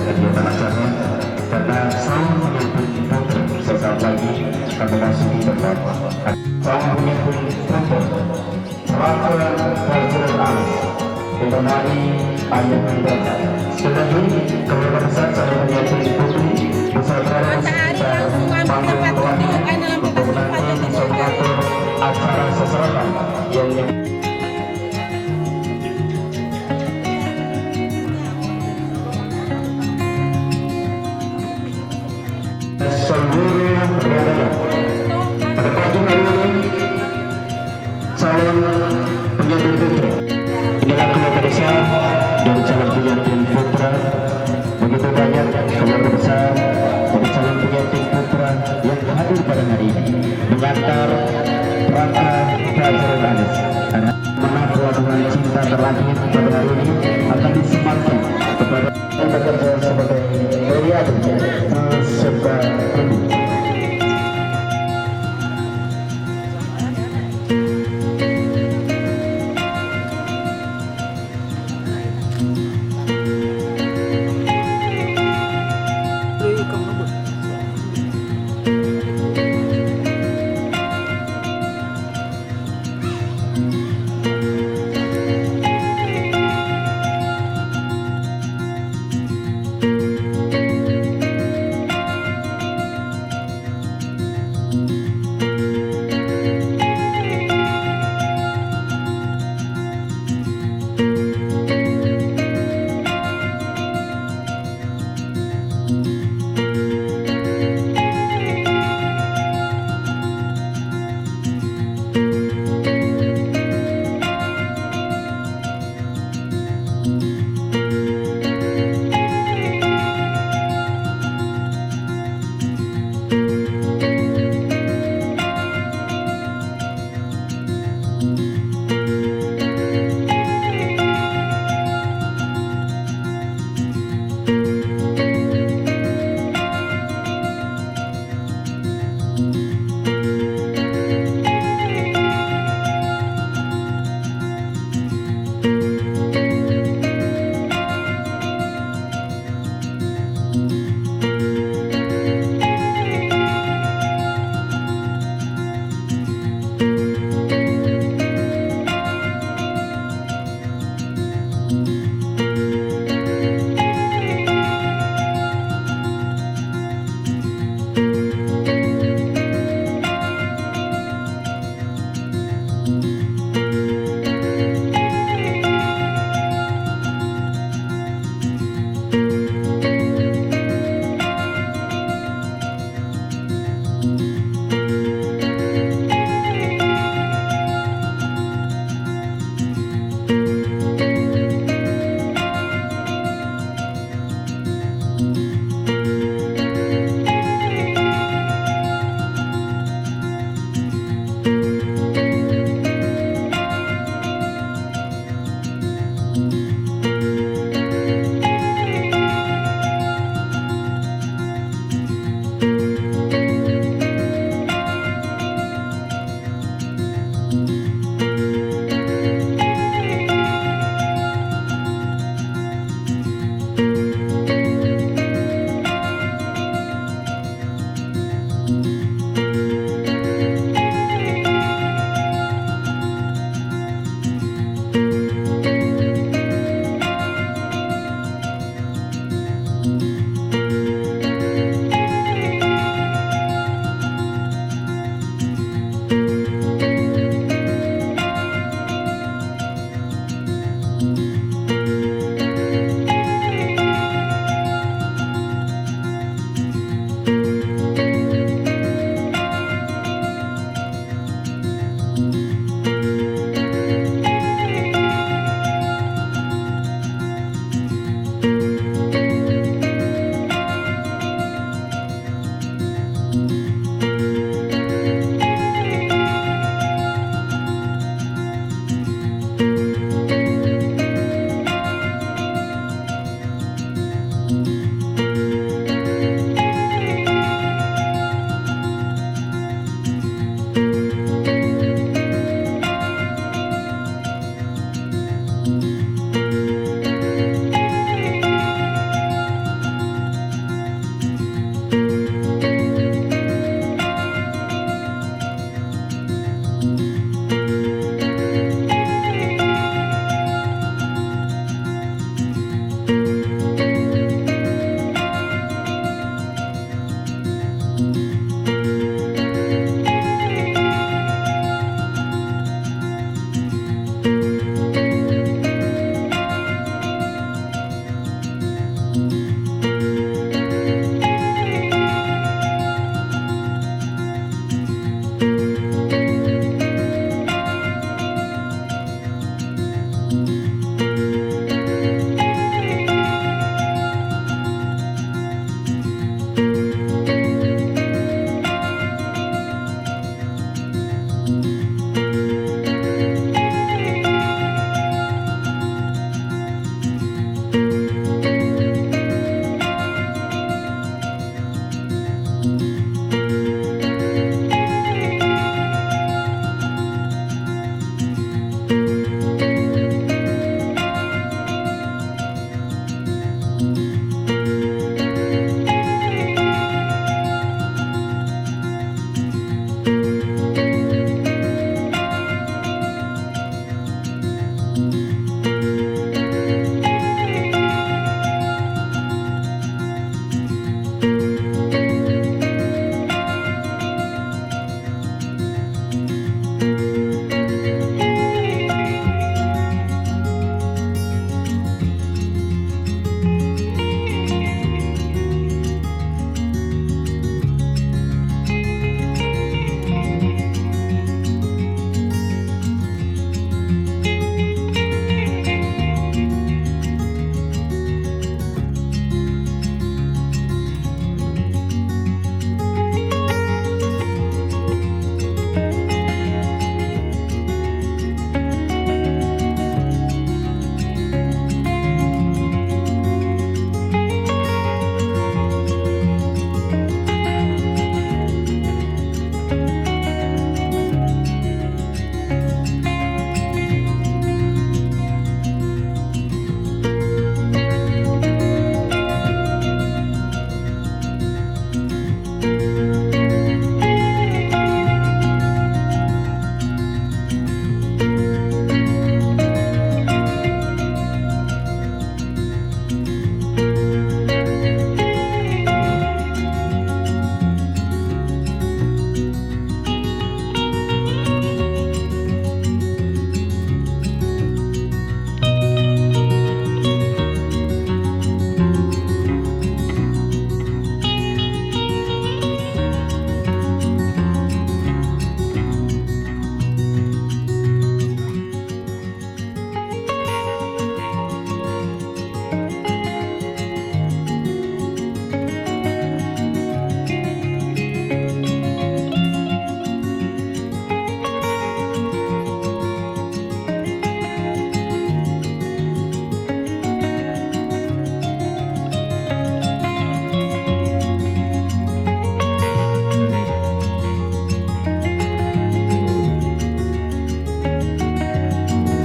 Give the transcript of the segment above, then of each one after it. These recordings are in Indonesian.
kegiatan acara karena selalu menyebut foto sesaat lagi akan memasuki tempat selalu menyebut foto Raka Fajrul Alis ditemani ayah kita. Sekali lagi kami merasa saya menyebut putri beserta panggung tuan untuk nanti bisa mengatur acara seseorang yang seluruh daerah. Pada pagi hari ini calon pengantin putra inilah keluarga besar dari calon pengantin putra. Begitu banyak keluarga besar dari calon pengantin putra yang hadir pada hari ini mengantar Raka Fajrul Alis. Karena menakwa dengan cinta terlahir pada hari ini akan disematkan kepada yang bekerja sebagai pria serta ibu.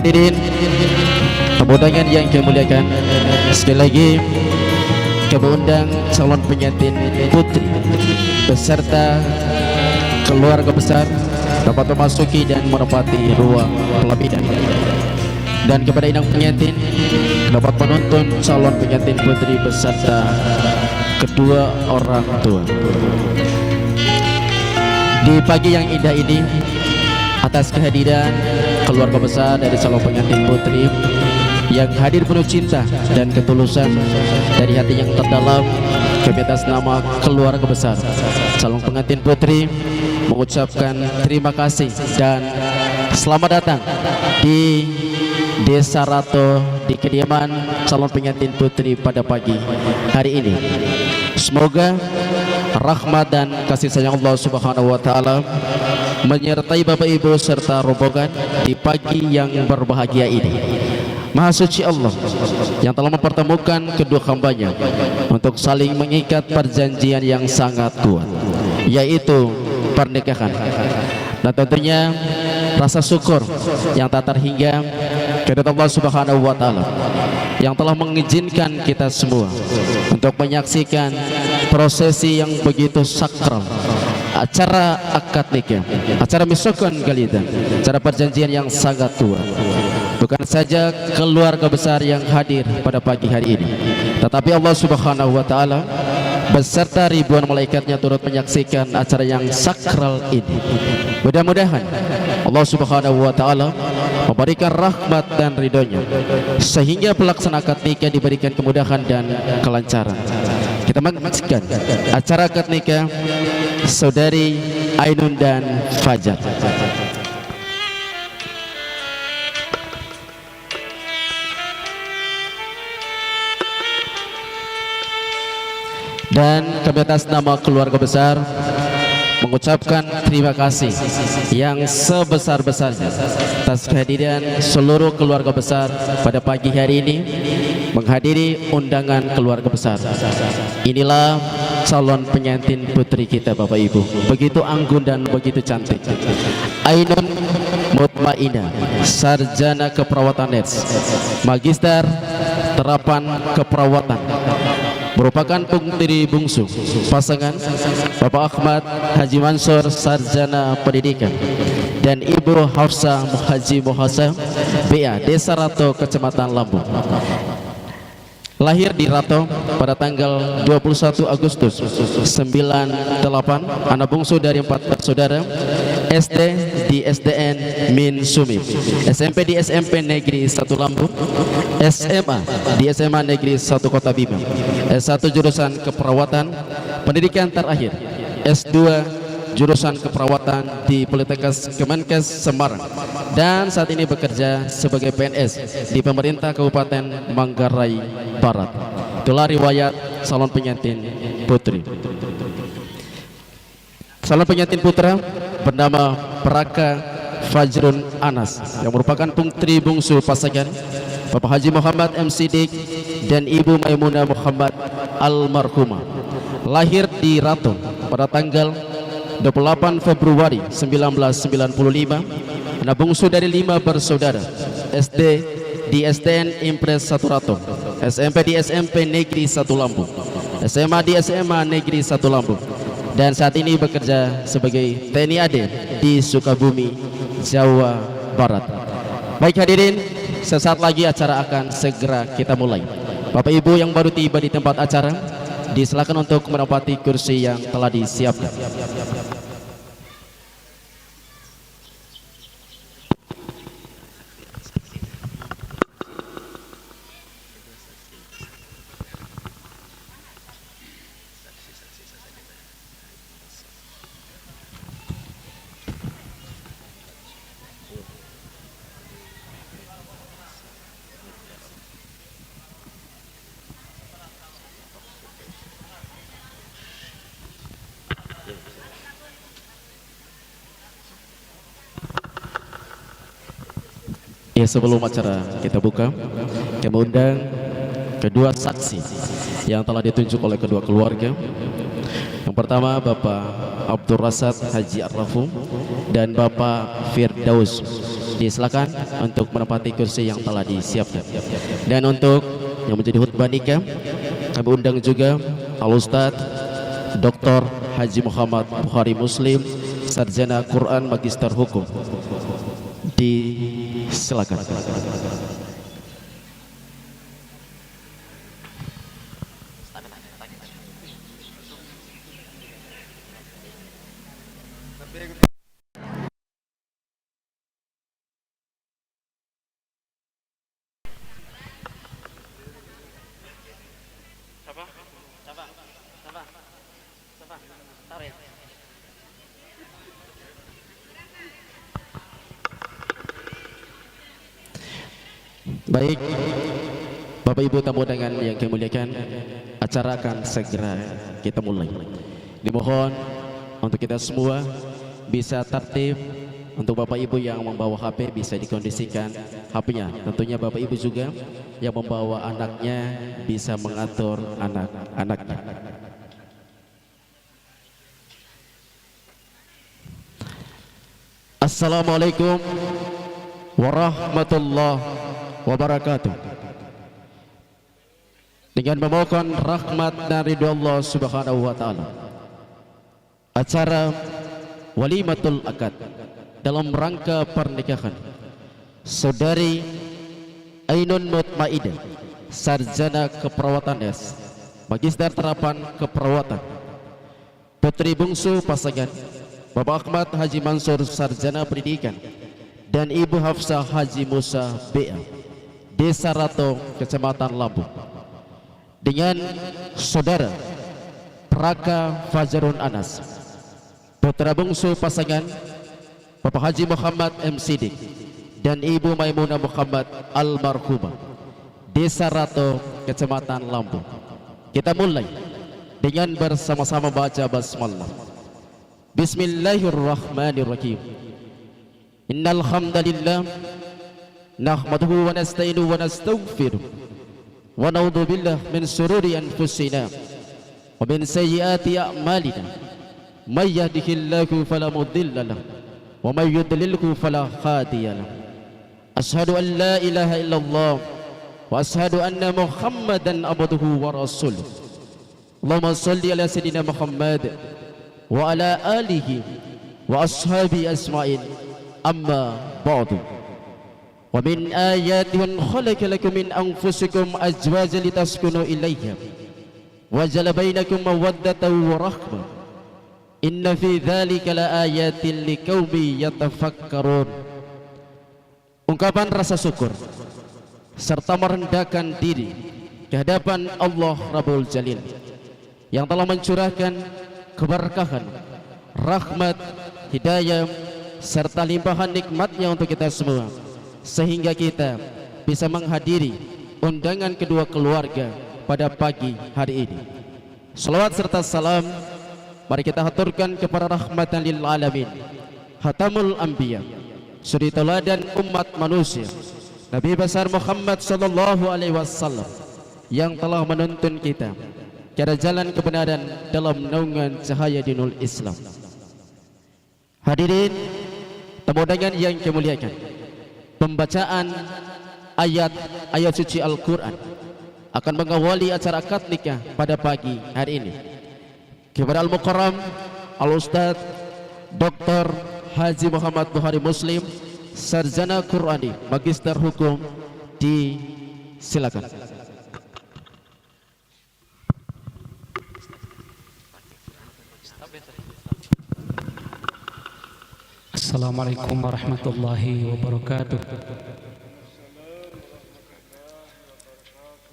hadirin undangan yang kami muliakan, sekali lagi kami undang calon pengantin putri beserta keluarga besar dapat memasuki dan menempati ruang pelaminan. Dan kepada inang pengantin dapat menuntun calon pengantin putri beserta kedua orang tua. Di pagi yang indah ini, atas kehadiran keluarga besar dari calon pengantin putri yang hadir penuh cinta dan ketulusan dari hati yang terdalam, kami atas nama keluarga besar calon pengantin putri mengucapkan terima kasih dan selamat datang di Desa Rato, di kediaman calon pengantin putri pada pagi hari ini. Semoga rahmat dan kasih sayang Allah Subhanahu wa taala menyertai Bapak Ibu serta rombongan di pagi yang berbahagia ini. Maha suci Allah yang telah mempertemukan kedua hambanya untuk saling mengikat perjanjian yang sangat kuat, yaitu pernikahan. Dan tentunya rasa syukur yang tak terhingga kepada Allah Subhanahu wa taala yang telah mengizinkan kita semua untuk menyaksikan prosesi yang begitu sakral, acara akad nikah, acara misokon galidan, acara perjanjian yang sangat tua. Bukan saja keluarga besar yang hadir pada pagi hari ini, tetapi Allah Subhanahu wa taala beserta ribuan malaikatnya turut menyaksikan acara yang sakral ini. Mudah-mudahan Allah Subhanahu wa taala memberikan rahmat dan ridhonya sehingga pelaksana akad nikah diberikan kemudahan dan kelancaran. Kita menyaksikan acara akad nikah saudari Ainun dan Fajar. Dan kami atas nama keluarga besar mengucapkan terima kasih yang sebesar-besarnya atas kehadiran seluruh keluarga besar pada pagi hari ini menghadiri undangan keluarga besar. Inilah calon pengantin putri kita Bapak Ibu, begitu anggun dan begitu cantik. Ainun Mutmainah, sarjana keperawatan NETS, magister terapan keperawatan, merupakan putri bungsu pasangan Bapak Ahmad Haji Mansur, sarjana pendidikan, dan Ibu Hafsah Haji Muhasa, BA, Desa Rato, Kecamatan Lampung. Lahir di Rato pada tanggal 21 Agustus 98, anak bungsu dari 4 saudara. SD di SDN Min Sumip, SMP di SMP Negeri 1 Lampung, SMA di SMA Negeri 1 Kota Bima, S1 jurusan keperawatan, pendidikan terakhir S2 jurusan keperawatan di Politeknik Kemenkes Semarang, dan saat ini bekerja sebagai PNS di pemerintah Kabupaten Manggarai Barat. Itulah riwayat calon pengantin putri. Calon pengantin putra bernama Praka Fajrun Anas yang merupakan putri bungsu pasangan Bapak Haji Muhammad M. Siddiq dan Ibu Maimunah Muhammad almarhumah. Lahir di Rato pada tanggal 28 Februari 1995, anak bungsu dari 5 bersaudara. SD di SDN Impres 1 Rato, SMP di SMP Negeri 1 Lampung, SMA di SMA Negeri 1 Lampung, dan saat ini bekerja sebagai TNI AD di Sukabumi, Jawa Barat. Baik hadirin, sesaat lagi acara akan segera kita mulai. Bapak Ibu yang baru tiba di tempat acara, disilakan untuk menempati kursi yang telah disiapkan. Ya, sebelum acara kita buka, kami undang kedua saksi yang telah ditunjuk oleh kedua keluarga. Yang pertama Bapak Abdul Rasad Haji Arrafum dan Bapak Firdaus Disilakan untuk menempati kursi yang telah disiapkan. Dan untuk yang menjadi khutbah nikah, kami undang juga Al-Ustaz Dr. Haji Muhammad Bukhari Muslim, Sarjana Quran Magister Hukum. Disilakan. Baik, Bapak Ibu tamu undangan yang kami muliakan, acara akan segera kita mulai. Dimohon untuk kita semua bisa tertib. Untuk Bapak Ibu yang membawa HP bisa dikondisikan HP-nya. Tentunya Bapak Ibu juga yang membawa anaknya bisa mengatur anak-anaknya. Assalamualaikum warahmatullahi wabarakatuh. Dengan memohon rahmat dan ridha Allah Subhanahu wa taala, acara walimatul akad dalam rangka pernikahan Saudari Ainun Mutmaidah, Sarjana Keperawatan S, Magister Terapan Keperawatan, putri bungsu pasangan Bapak Ahmad Haji Mansur, Sarjana Pendidikan, dan Ibu Hafsah Haji Musa BA, Desa Rato, Kecamatan Lampung, dengan Saudara Praka Fajarun Anas, putra bungsu pasangan Bapak Haji Muhammad M. Sidik dan Ibu Maimunah Muhammad Almarhumah, Desa Rato, Kecamatan Lampung. Kita mulai dengan bersama-sama baca basmalah. Bismillahirrahmanirrahim. Innal hamdalillah nahmaduhu wa nasta'inuhu wa nastaghfiruh wa na'udzu billahi min shururi anfusina wa min sayyiati a'malina. May yahdihillahu fala mudilla lahu wa may yudlilhu fala hadiya lahu. Asyhadu an la ilaha illallah wa asyhadu anna Muhammadan abduhu wa rasuluh. Allahumma shalli ala sayyidina Muhammad wa ala alihi wa ashabi asma'in. Amma ba'du. Wa min ayati an khalaqa lakum min anfusikum azwajan litaskunu ilayha wa ja'ala bainakum mawaddatan wa rahmah. Inna fi dzalika laayatin liqaumin yatafakkarun. Ungkapan rasa syukur serta merendahkan diri di hadapan Allah Rabbul Jalil yang telah mencurahkan keberkahan, rahmat, hidayah serta limpahan nikmatnya untuk kita semua, sehingga kita bisa menghadiri undangan kedua keluarga pada pagi hari ini. Salawat serta salam mari kita haturkan kepada rahmatan lil alamin, Khatamul Anbiya, suri tauladan umat manusia, Nabi besar Muhammad sallallahu alaihi wasallam, yang telah menuntun kita ke jalan kebenaran dalam naungan cahaya dinul Islam. Hadirin tamu undangan yang kemuliakan, pembacaan ayat suci Al-Quran akan mengawali acara akad nikah pada pagi hari ini. Kepada Al-Mukarram Al-Ustaz Dr. Haji Muhammad Bukhari Muslim, Sarjana Qurani Magister Hukum, disilakan. Assalamualaikum warahmatullahi wabarakatuh.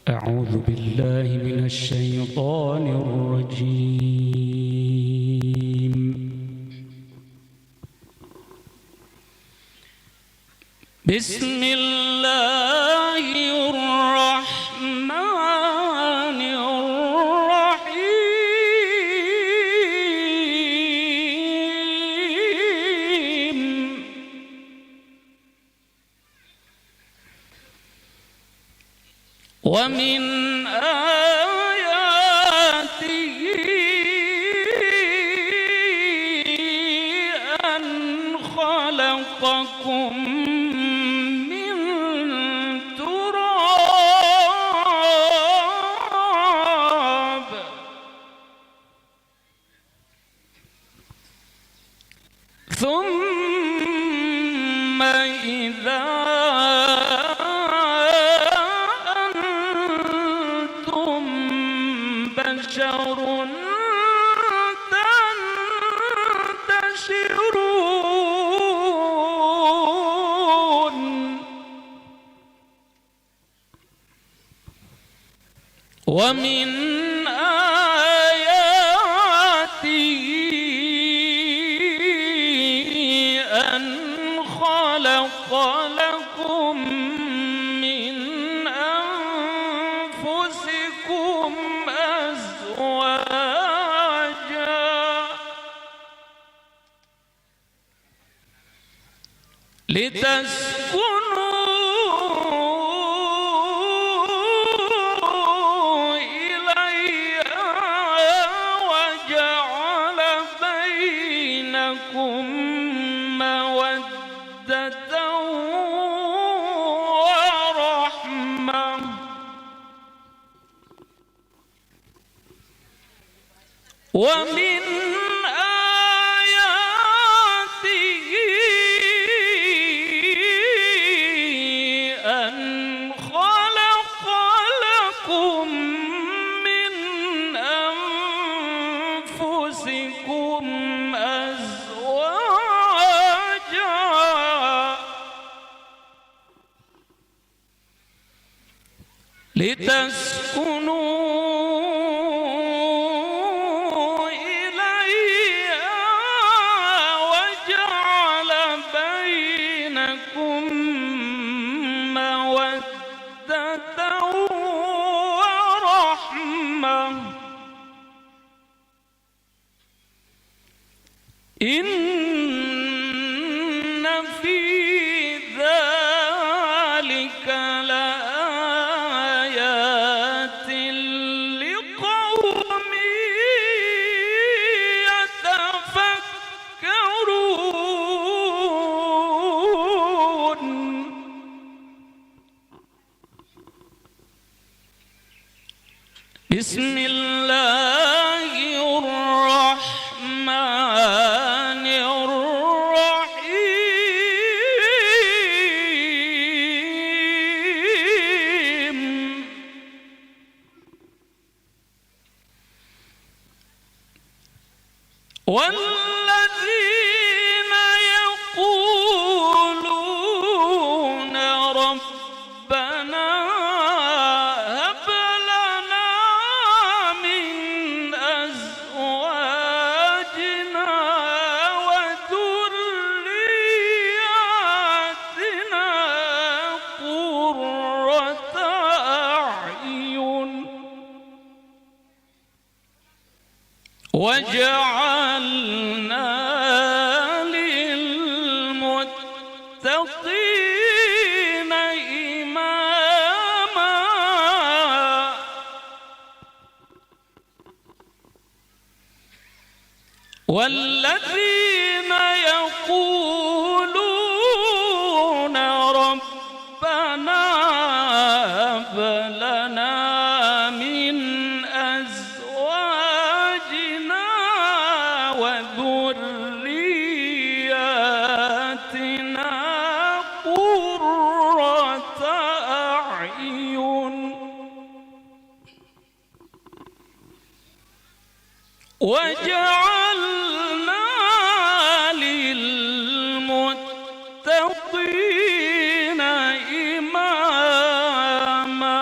A'udzu billahi minasy syaithanir rajim. Bismillahirrahmanirrahim. Wa min ayatihi an khalaqakum ثم إذا أنتم بشر تنتشرون ومن آياته أن خلق لكم من أنفسكم أزواجا لتسكنوا إليها وجعل بينكم مودة ورحمة ومن آياته أن خلق لكم من أنفسكم أزواجا لتسكنوا إليها وجعل بينكم مودة ورحمة إن في ذلك لآيات لقوم يتفكرون بسم الله الرحمن الرحيم والذين يقولون ربنا هب لنا من أزواجنا وذرياتنا قرة أعين وجعلنا للمتقين إماما والذين يقولون ربنا هب لنا من أزواجنا وذرياتنا قرة أعين وجعلنا للمتقين إماما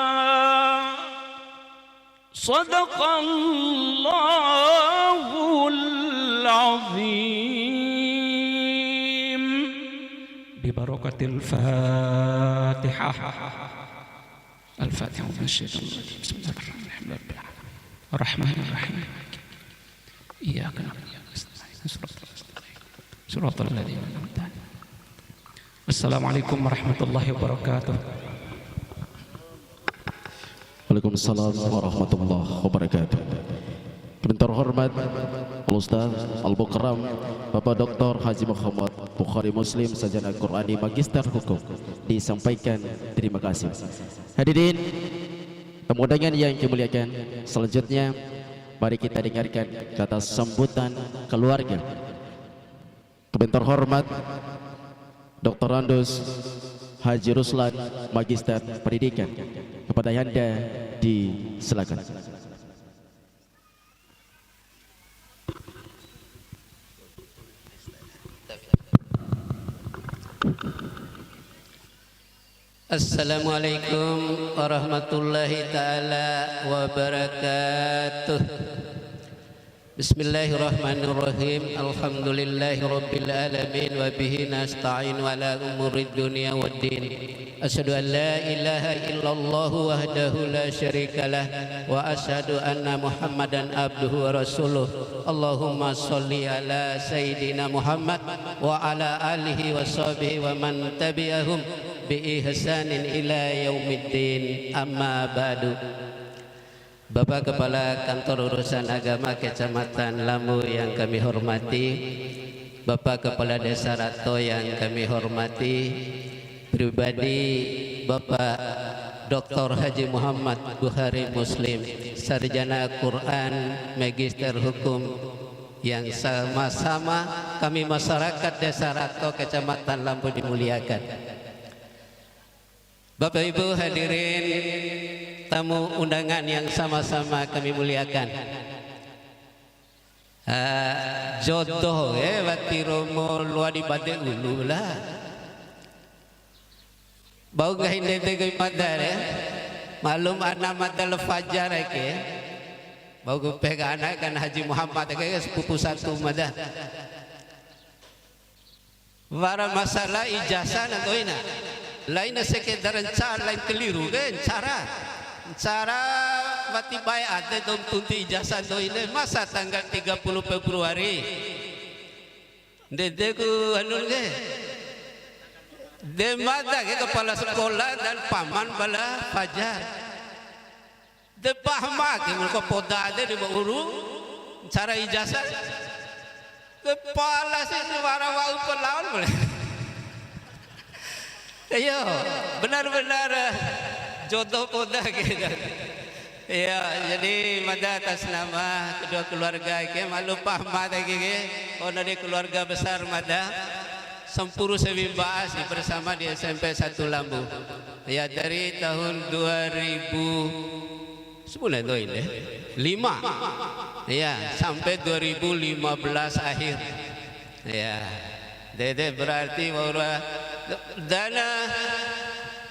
صدق الله العظيم ببركة الفاتحة الفاتحة من الشيطان الرجيم بسم الله الرحمن الرحيم الرحمن الرحيم إياك نعبد وإياك نستعين صراط الذين أنعمت عليهم. السلام عليكم ورحمة الله وبركاته. Waalaikumsalam warahmatullahi wabarakatuh. Yang terhormat Al-Ustaz Al-Mukram Bapak Dr. Haji Muhammad Bukhari Muslim Sarjana Qurani Magister Hukum disampaikan terima kasih. Hadirin tamu undangan yang dimuliakan, selanjutnya mari kita dengarkan kata sambutan keluarga yang terhormat Dr. Randus Haji Ruslan, Magister Pendidikan. Kepada Anda disilakan. Assalamualaikum warahmatullahi ta'ala wabarakatuh. Bismillahirrahmanirrahim. Alhamdulillahi rabbil alamin wa bihi nasta'in wa ala umurid dunia waddin. Asyhadu an la ilaha illallah wahdahu la syarikalah wa asyhadu anna Muhammadan abduhu wa rasuluh. Allahumma sholli ala sayyidina Muhammad wa ala alihi wa sahbihi wa man tabi'ahum bi ihsanin ila yaumiddin. Amma ba'du. Bapak Kepala Kantor Urusan Agama Kecamatan Lambu yang kami hormati, Bapak Kepala Desa Rato yang kami hormati, pribadi Bapak Dr. Haji Muhammad Buhari Muslim, Sarjana Quran, Magister Hukum, yang sama-sama kami masyarakat Desa Rato Kecamatan Lambu dimuliakan. Bapak Ibu hadirin tamu undangan yang sama-sama kami muliakan. Jodoh wati romo luar di badai ulu lah. Bau gak hindi tegay madar malum anak madal fajar ke. Bau gupega anak kan Haji Muhammad ke sepupu satu madah. Wara masalah ijazah na doina. Lain sekedaran cara lain keliru kan cara mati baik ada dom tunti ijazah do ini masa tanggal 30 Februari dedeku anu ke demada ke kepala sekolah dan paman bala fajar de pahma ke ko poda ada di urung cara ijazah kepala si suara wau pelawan boleh. Ayo, benar-benar jodoh poda gitu. Ya, jadi mada atas nama kedua keluarga ke malu pahmat lagi ke. Oh dari keluarga besar mada Sempuru Sebibas bersama di SMP 1 Lambu. Ya dari tahun 2000 sebulan itu ini 5. Ya, sampai 2015 akhir. Ya. Dede berarti bahwa dana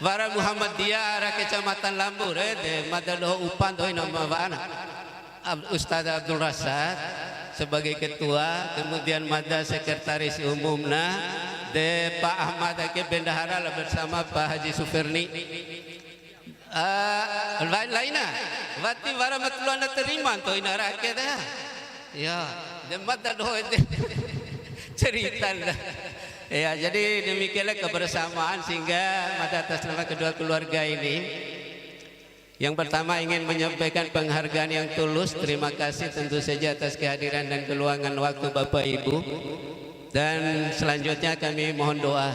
Wara Muhammadiyah arah Kecamatan Lambu de madaloh upan doi nama bana Ustaz Abdul Rasad sebagai ketua, kemudian mada sekretaris umumna de Pak Ahmad ke bendahara bersama Pak Haji Suferni. Lain-lainnya berarti wara matluana terima to ina rakyat ya de madaloh cerita ya. Jadi demikianlah kebersamaan sehingga pada atas nama kedua keluarga ini yang pertama ingin menyampaikan penghargaan yang tulus, terima kasih tentu saja atas kehadiran dan keluangan waktu Bapak Ibu, dan selanjutnya kami mohon doa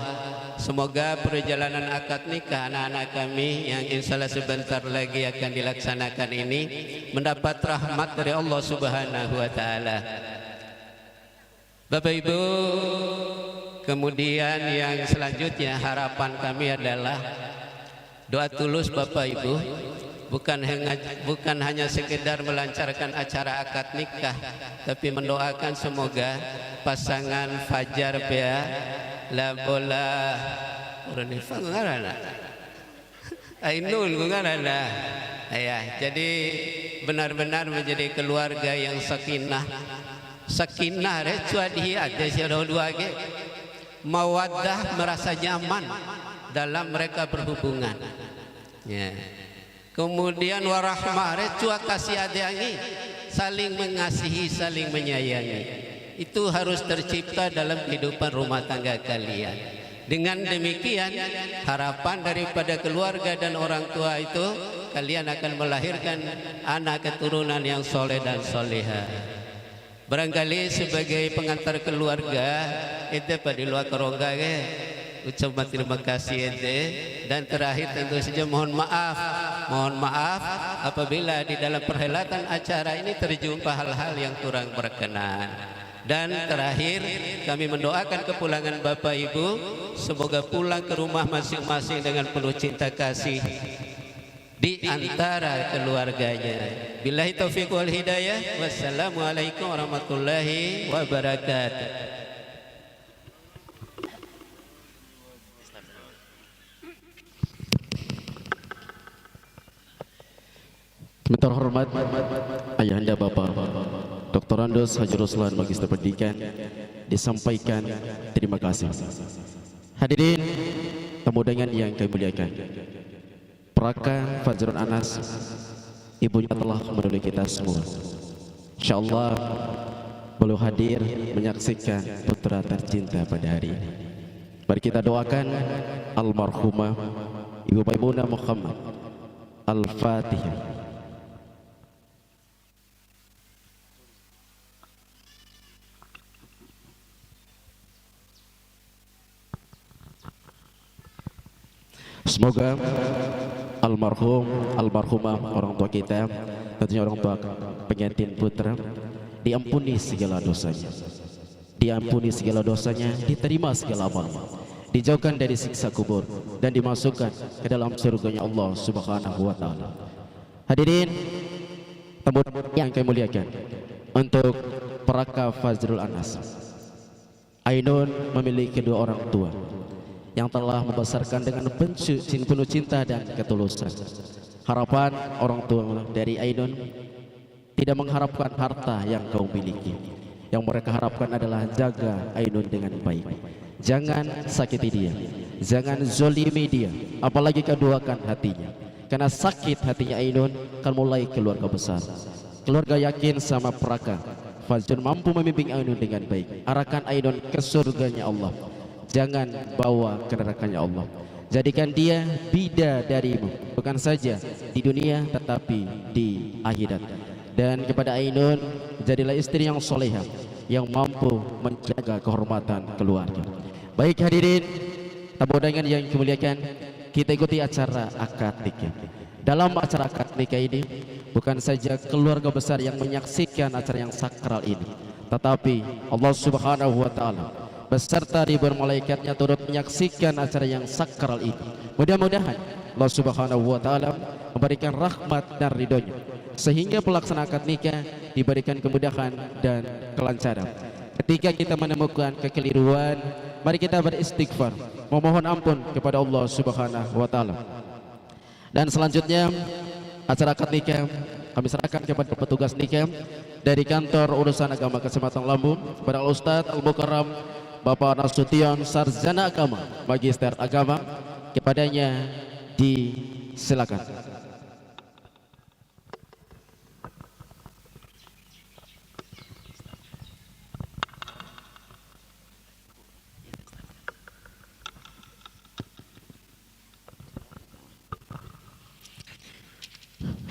semoga perjalanan akad nikah anak-anak kami yang insya Allah sebentar lagi akan dilaksanakan ini mendapat rahmat dari Allah Subhanahu wa Ta'ala. Bapak Ibu, kemudian yang selanjutnya harapan kami adalah doa tulus Bapak Ibu, bukan hanya sekedar melancarkan acara akad nikah, tapi mendoakan semoga pasangan Fajar Bea la bola Renifang ngarana Ainul ngarana ya. Jadi benar-benar menjadi keluarga yang sakinah recuadi ada siapa dua ge mawaddah, merasa nyaman dalam mereka berhubungan ya. Kemudian warahmah recua kasih adangi, saling mengasihi, saling menyayangi, itu harus tercipta dalam kehidupan rumah tangga kalian. Dengan demikian harapan daripada keluarga dan orang tua itu kalian akan melahirkan anak keturunan yang soleh dan soleha. Barangkali sebagai pengantar keluarga ente pada luar kerongga ucapan terima kasih ente, dan terakhir tentu saja mohon maaf apabila di dalam perhelatan acara ini terjumpa hal-hal yang kurang berkenan. Dan terakhir kami mendoakan kepulangan Bapak Ibu, semoga pulang ke rumah masing-masing dengan penuh cinta kasih di antara keluarganya. Billahi taufiq wal hidayah. Wassalamualaikum warahmatullahi wabarakatuh. Yang terhormat Ayahanda Bapak Dr. Andos Haji Ruslan Magister Pendidikan, disampaikan terima kasih. Hadirin tamu undangan yang kami muliakan, Praka Fajrul Anas, ibunya telah menemui kita semua. InsyaAllah beliau hadir menyaksikan putra tercinta pada hari ini. Mari kita doakan almarhumah Ibu Maimunah Muhammad. Al-Fatihah. Semoga almarhumah orang tua kita, tentunya orang tua pengantin putra, diampuni segala dosanya, diterima segala amalnya, dijauhkan dari siksa kubur dan dimasukkan ke dalam surganya Allah Subhanahu wa taala. Hadirin tamu yang kami muliakan, untuk Praka Fajrul Anas, Ainun memiliki kedua orang tua yang telah membesarkan dengan penuh cinta dan ketulusan. Harapan orang tua dari Ainun tidak mengharapkan harta yang kau miliki. Yang mereka harapkan adalah jaga Ainun dengan baik. Jangan sakiti dia, jangan zolimi dia, apalagi kau duakan hatinya. Karena sakit hatinya Ainun akan mulai keluarga besar. Keluarga yakin sama Praka Fajrul mampu membimbing Ainun dengan baik. Arahkan Ainun ke surganya Allah. Jangan bawa ke nerakanya Allah. Jadikan dia bidadarimu, bukan saja di dunia tetapi di akhirat. Dan kepada Ainun, jadilah istri yang solehah, yang mampu menjaga kehormatan keluarga. Baik hadirin tamu undangan yang kemuliaan, kita ikuti acara akad nikah. Dalam acara akad nikah ini bukan saja keluarga besar yang menyaksikan acara yang sakral ini, tetapi Allah Subhanahu wa taala beserta ribuan malaikatnya turut menyaksikan acara yang sakral ini. Mudah-mudahan Allah Subhanahu wa taala memberikan rahmat dan ridhonya sehingga pelaksanaan akad nikah diberikan kemudahan dan kelancaran. Ketika kita menemukan kekeliruan, mari kita beristighfar, memohon ampun kepada Allah Subhanahu wa taala. Dan selanjutnya acara akad nikah kami serahkan kepada petugas nikah dari Kantor Urusan Agama Kecamatan Lampung kepada Al-Ustadz Al-Mukarram Bapak Nasution Sarjana Agama, Magister Agama, kepadanya disilakan.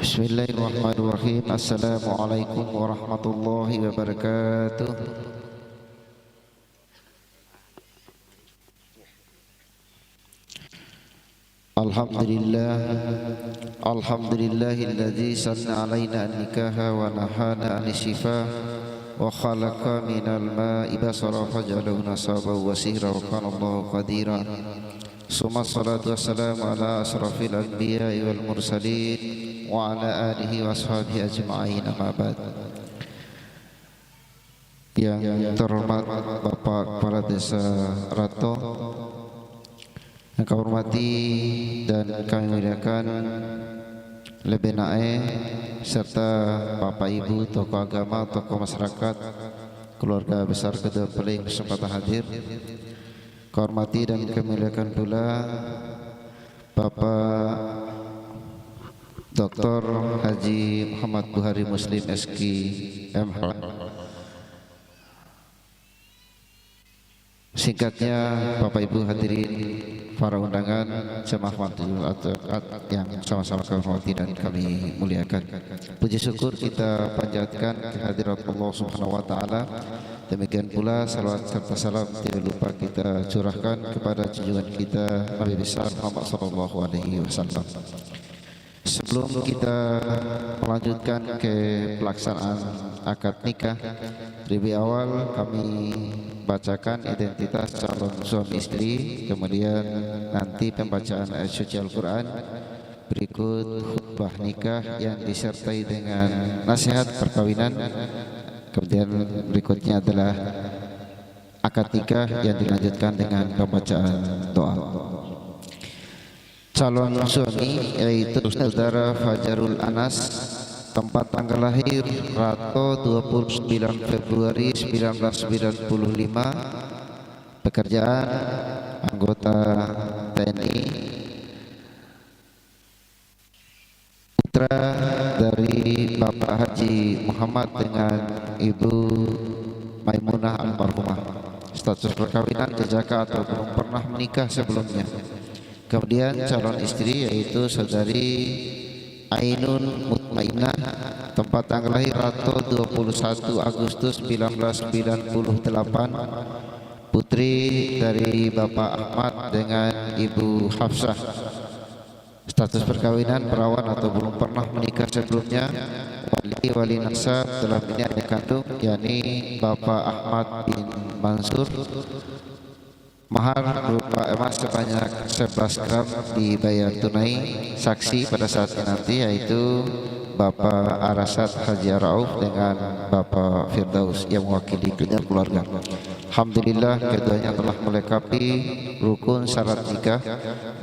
Bismillahirrahmanirrahim. Assalamualaikum warahmatullahi wabarakatuh. Alhamdulillahilladzi sanna alaina an-nikaha wa nahana an-shifaa wa khalaqa minal ma'i basara faj'alahu nasaban wa sihra wa kana Allahu qadira. Summa salatu wassalamu ala asrafil anbiya'i wal mursalin wa ala alihi wa ashabihi ajma'in, amma ba'd. Yang terhormat Bapak Kepala Desa Rato, yang kami hormati dan kami muliakan Lebih Nae serta Bapak Ibu, tokoh agama, tokoh masyarakat, keluarga besar kedua pelih kesempatan hadir. Kami hormati dan kami muliakan pula Bapak Dr. Haji Muhammad Buhari Muslim SK MH. Singkatnya, Bapak Ibu hadirin, para undangan, jemaah yang sama-sama kami hormati dan kami muliakan. Puji syukur kita panjatkan kehadirat Allah Subhanahu wa taala. Demikian pula salawat serta salam tidak lupa kita curahkan kepada junjungan kita Nabi besar Muhammad sallallahu alaihi wasallam. Sebelum kita melanjutkan ke pelaksanaan akad nikah. Lebih awal kami bacakan identitas calon suami istri, kemudian nanti pembacaan ayat suci Al-Quran, berikut khutbah nikah yang disertai dengan nasihat perkawinan, kemudian berikutnya adalah akad nikah yang dilanjutkan dengan pembacaan doa. Calon suami yaitu saudara Fajarul Anas, tempat tanggal lahir Rato 29 Februari 1995, pekerjaan anggota TNI, putra dari Bapak Haji Muhammad dengan Ibu Maimunah almarhumah, status perkawinan jejaka atau belum pernah menikah sebelumnya. Kemudian calon istri yaitu saudari Ainun Mutmainah, tempat tanggal lahir Rato 21 Agustus 1998, putri dari Bapak Ahmad dengan Ibu Hafsah, status perkawinan perawan atau belum pernah menikah sebelumnya. Wali nasab dalam ini ada kandung yakni Bapak Ahmad bin Mansur. Mahar berupa emas sebanyak 11 gram dibayar tunai. Saksi pada saat ini nanti yaitu Bapak Arasat Haji Rauf dengan Bapak Firdaus yang mewakili keluarga. Alhamdulillah keduanya telah melengkapi rukun syarat nikah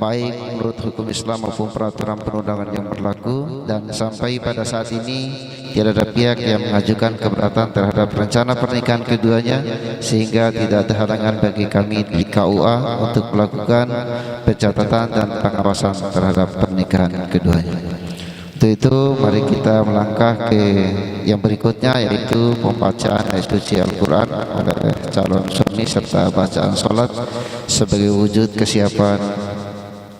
baik menurut hukum Islam maupun peraturan perundangan yang berlaku, dan sampai pada saat ini tidak ada pihak yang mengajukan keberatan terhadap rencana pernikahan keduanya, sehingga tidak ada halangan bagi kami di KUA untuk melakukan pencatatan dan pengawasan terhadap pernikahan keduanya. Untuk itu mari kita melangkah ke yang berikutnya, yaitu pembacaan ayat suci Al-Quran oleh calon suami serta bacaan sholat sebagai wujud kesiapan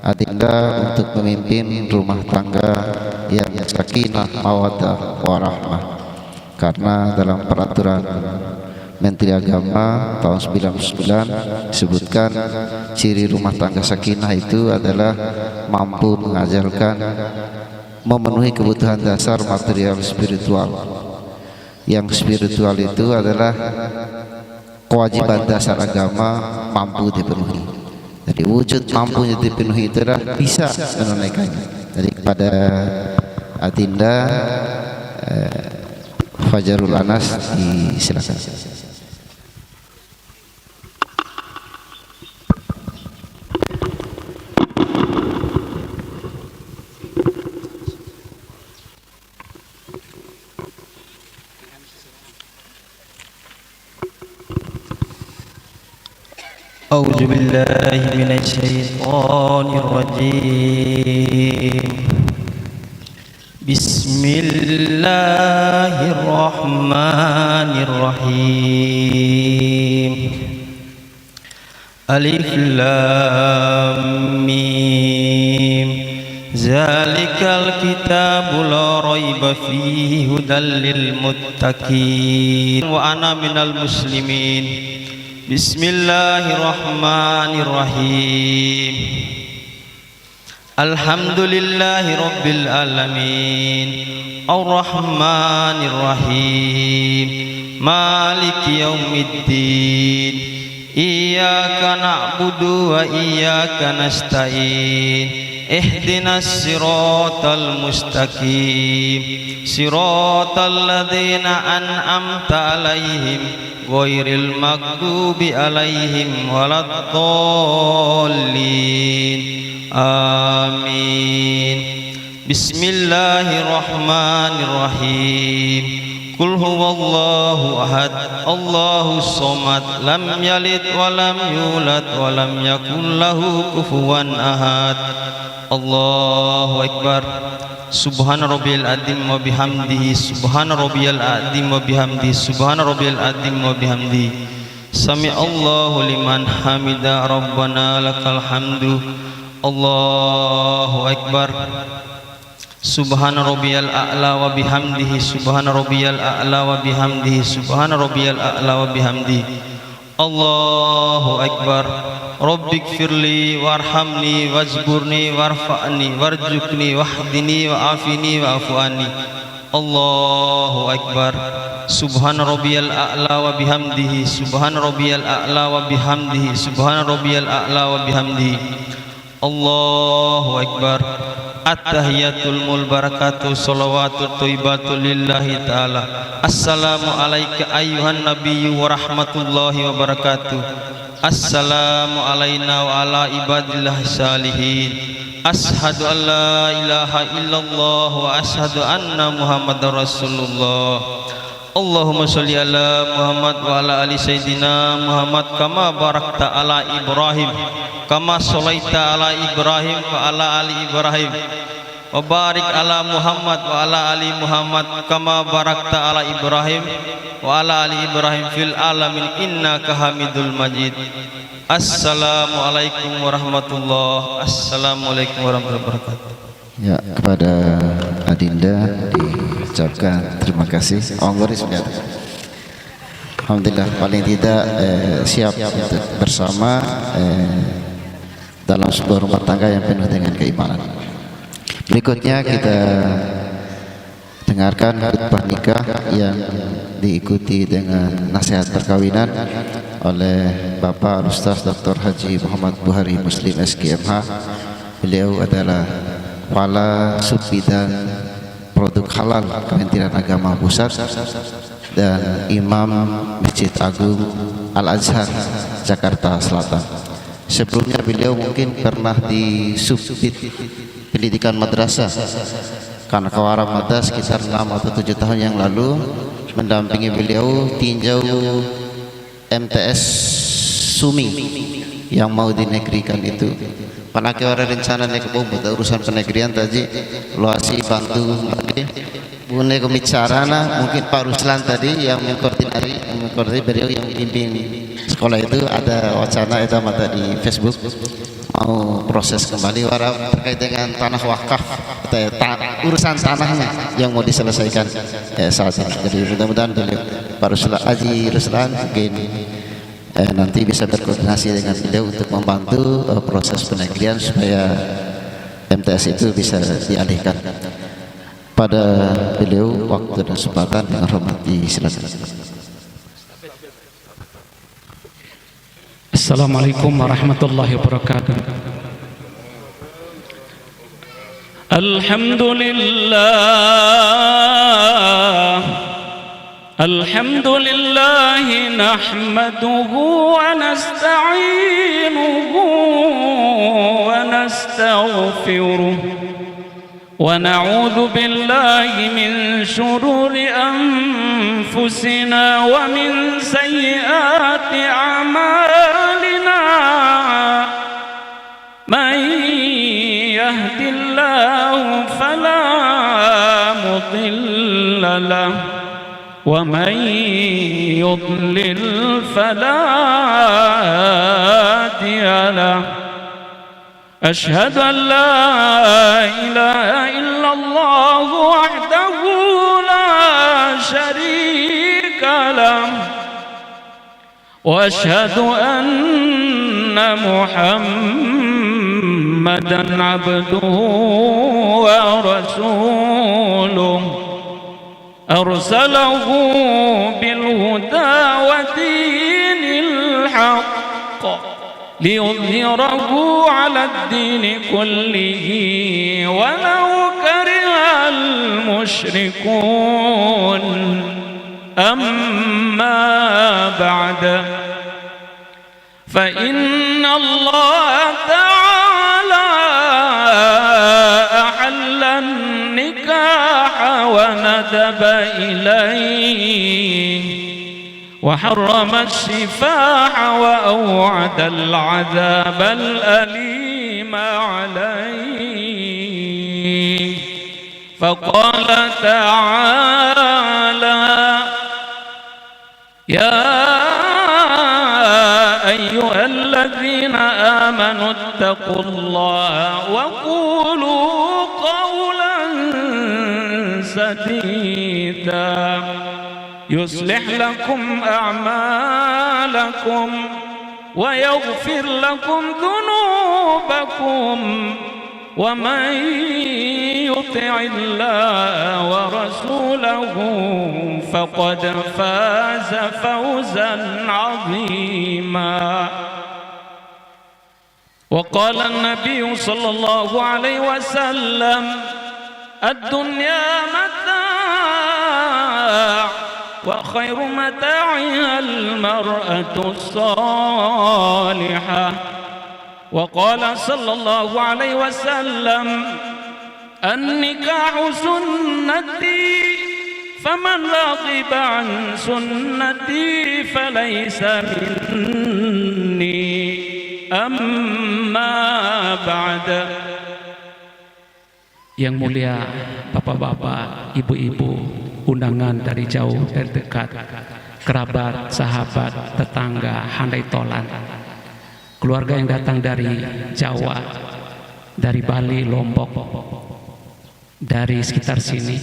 adinda untuk memimpin rumah tangga yang sakinah mawaddah warahmah. Karena dalam peraturan Menteri Agama tahun 99 disebutkan ciri rumah tangga sakinah itu adalah mampu mengajarkan memenuhi kebutuhan dasar material spiritual. Yang spiritual itu adalah kewajiban dasar agama mampu dipenuhi. Jadi wujud mampunya dipenuhi itu adalah bisa menunaikannya. Jadi kepada adinda Fajarul Anas disilakan. أعوذ بالله من الشيطان الرجيم بسم الله الرحمن الرحيم ألف لام ميم ذلك الكتاب لا ريب فيه هدى للمتقين وأنا من المسلمين. Bismillahirrahmanirrahim. Alhamdulillahi rabbil alamin, Ar-Rahmanirrahim, Maliki yaumiddin. Iyyaka na'budu wa iyyaka nasta'in. Ihdinas siratal mustaqim, siratal ladzina an'amta 'alaihim ghairil maghdubi 'alaihim waladdallin. Amin. Bismillahirrahmanirrahim. Qul huwallahu ahad, Allahus samad, lam yalid wa lam yulad wa lam yakul lahu kufuwan ahad. Allahu akbar. Subhana rabbiyal azim wa bihamdihi, subhana rabbiyal azim wa bihamdihi, subhana rabbiyal azim wa bihamdihi. Sami Allahu liman hamida, rabbana lakal hamdu. Allahu akbar. Subhana rabbiyal a'la wa bihamdihi, subhana rabbiyal a'la wa bihamdihi, subhana rabbiyal a'la wa bihamdihi. Allahu akbar. Rabbighfirli warhamni wazburni warfa'ni warzuqni wahdini wa'afini wa'fu anni. Allahu Akbar. Subhana rabbiyal a'la wa bihamdihi. Subhana rabbiyal a'la wa bihamdihi. Subhana rabbiyal a'la wa bihamdihi. Allahu Akbar. At-tahiyatul mulbarakatuh salawatu thayyibatu lillahi ta'ala. Assalamu alayka ayyuhan nabiyyu wa rahmatullahi wa barakatuh. Assalamu alayna wa ala ibadillah salihin. Ashhadu an la ilaha illallah wa ashhadu anna muhammadar rasulullah. Allahumma sholli ala Muhammad wa ala ali sayyidina Muhammad kama barakta ala Ibrahim kama sholaita ala Ibrahim wa ala ali Ibrahim wa barik ala Muhammad wa ala ali Muhammad kama barakta ala Ibrahim wa ala ali Ibrahim fil alamin innaka Hamidul Majid. Assalamualaikum warahmatullahi. Assalamualaikum warahmatullahi wabarakatuh. Ya, kepada Adinda diucapkan terima kasih. Alhamdulillah paling tidak siap untuk bersama dalam sebuah rumah tangga yang penuh dengan keimanan. Berikutnya kita dengarkan khutbah nikah yang diikuti dengan nasihat perkawinan oleh Bapak Ustaz Dr. Haji Muhammad Buhari Muslim SKMH. Beliau adalah Kepala Subbidang Produk Halal Kementerian Agama Pusat dan Imam Masjid Agung Al-Azhar Jakarta Selatan. Sebelumnya beliau mungkin pernah di Subbid Pendidikan Madrasah karena Kawara Madrasah sekitar 6 atau 7 tahun yang lalu mendampingi beliau tinjau MTS Sumi yang mau dinegrikan itu. Panake orang rencana nek buat urusan penegrian tadi loasi bantu bune kemicarana mungkin Pak Ruslan tadi yang mengkoordinasi beliau yang pimpin sekolah itu ada wacana itu mata di Facebook mau proses kembali warap terkait dengan tanah wakaf urusan tanahnya yang mau diselesaikan saat ini. Jadi mudah-mudahan beliau Pak Ruslan Haji Ruslan mungkin nanti bisa berkoordinasi dengan beliau untuk membantu proses penegrian supaya MTS itu bisa dialihkan pada beliau waktu dan kesempatan dengan hormat disilakan. Assalamualaikum warahmatullahi wabarakatuh. Alhamdulillah الحمد لله نحمده ونستعينه ونستغفره ونعوذ بالله من شرور أنفسنا ومن سيئات أعمالنا من يهد الله فلا مضل له ومن يضلل فلا هادي له أشهد أن لا إله إلا الله وحده لا شريك له وأشهد أن محمدا عبده ورسوله أرسله بالهدى ودين الحق ليظهره على الدين كله ولو كره المشركون أما بعد فإن الله تعالى أحل النكاح وندب إليه وحرم الشفاح وأوعد العذاب الأليم عليه فقال تعالى يا أيها الذين آمنوا اتقوا الله وقولوا قولا سديدا يصلح لكم أعمالكم ويغفر لكم ذنوبكم ومن يطع الله ورسوله فقد فاز فوزا عظيما. وقال النبي صلى الله عليه وسلم الدنيا متاع وخير متاعها المرأة الصالحة. وقال صلى الله عليه وسلم النكاح سنتي فمن رغب عن سنتي فليس مني أما بعد. Yang mulia bapak-bapak, ibu-ibu, undangan dari jauh dari dekat, kerabat, sahabat, tetangga, handai tolan, keluarga yang datang dari Jawa, dari Bali, Lombok, dari sekitar sini.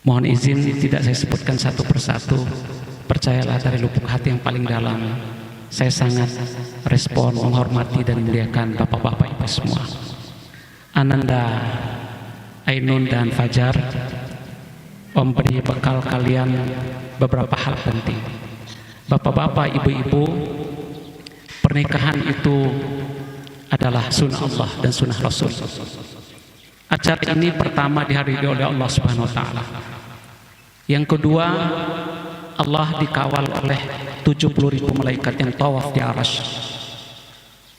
Mohon izin tidak saya sebutkan satu persatu. Percayalah dari lubuk hati yang paling dalam, saya sangat respon, menghormati dan memuliakan bapak-bapak ibu semua. Ananda, Ainun dan Fajar memberi bekal kalian beberapa hal penting. Bapak-bapak, ibu-ibu, pernikahan itu adalah sunnah Allah dan sunnah Rasul. Acara ini pertama dihadiri oleh Allah Subhanahu wa taala. Yang kedua, Allah dikawal oleh 70.000 malaikat yang tawaf di Arasy.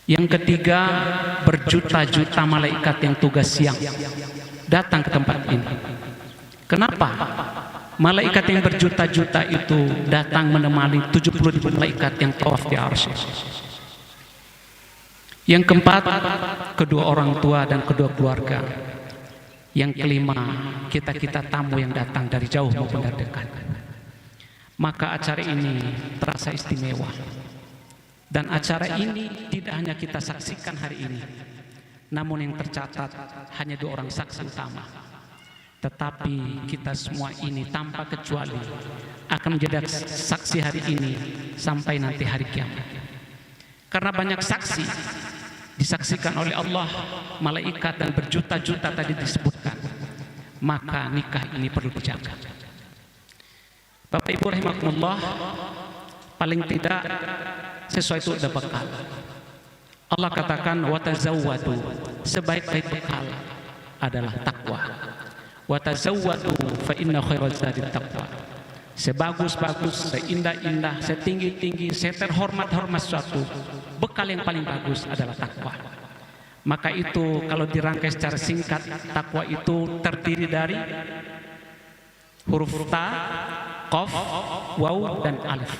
Yang ketiga, berjuta-juta malaikat yang tugas siang datang ke tempat ini. Kenapa? Malaikat yang berjuta-juta itu datang menemani 70.000 malaikat yang tawaf di Arasy. Yang keempat, kedua orang tua dan kedua keluarga. Yang kelima, kita-kita tamu yang datang dari jauh maupun dari dekat. Maka acara ini terasa istimewa. Dan acara ini tidak hanya kita saksikan hari ini, namun yang tercatat hanya 2 orang saksi utama. Tetapi kita semua ini tanpa kecuali akan menjadi saksi hari ini sampai nanti hari kiamat. Karena banyak saksi disaksikan oleh Allah, malaikat dan berjuta-juta tadi disebutkan, maka nikah ini perlu dijaga. Bapak Ibu rahimakumullah, paling tidak sesuatu ada bekal. Allah katakan watazawwadu, sebaik-baik bekal adalah takwa. Watazawwadu fa inna khairaz zadi taqwa. Sebagus-bagus, seindah-indah, setinggi-tinggi, seterhormat-hormat suatu, bekal yang paling bagus adalah takwa. Maka itu kalau dirangkai secara singkat, takwa itu terdiri dari huruf ta, qaf, waw, dan alif.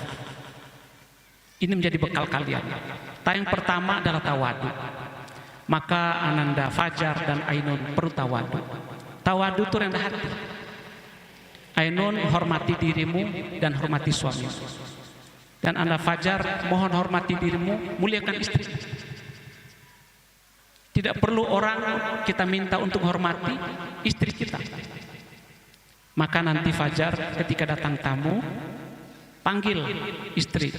Ini menjadi bekal kalian. Ta yang pertama adalah tawadu. Maka Ananda, Fajar, dan Ainun perlu tawadu. Tawadu itu rendah hati. Ainun, hormati dirimu dan hormati suami. Dan Anda Fajar, mohon hormati dirimu, muliakan istri. Tidak perlu orang kita minta untuk hormati istri kita. Maka nanti Fajar ketika datang tamu, panggil istri.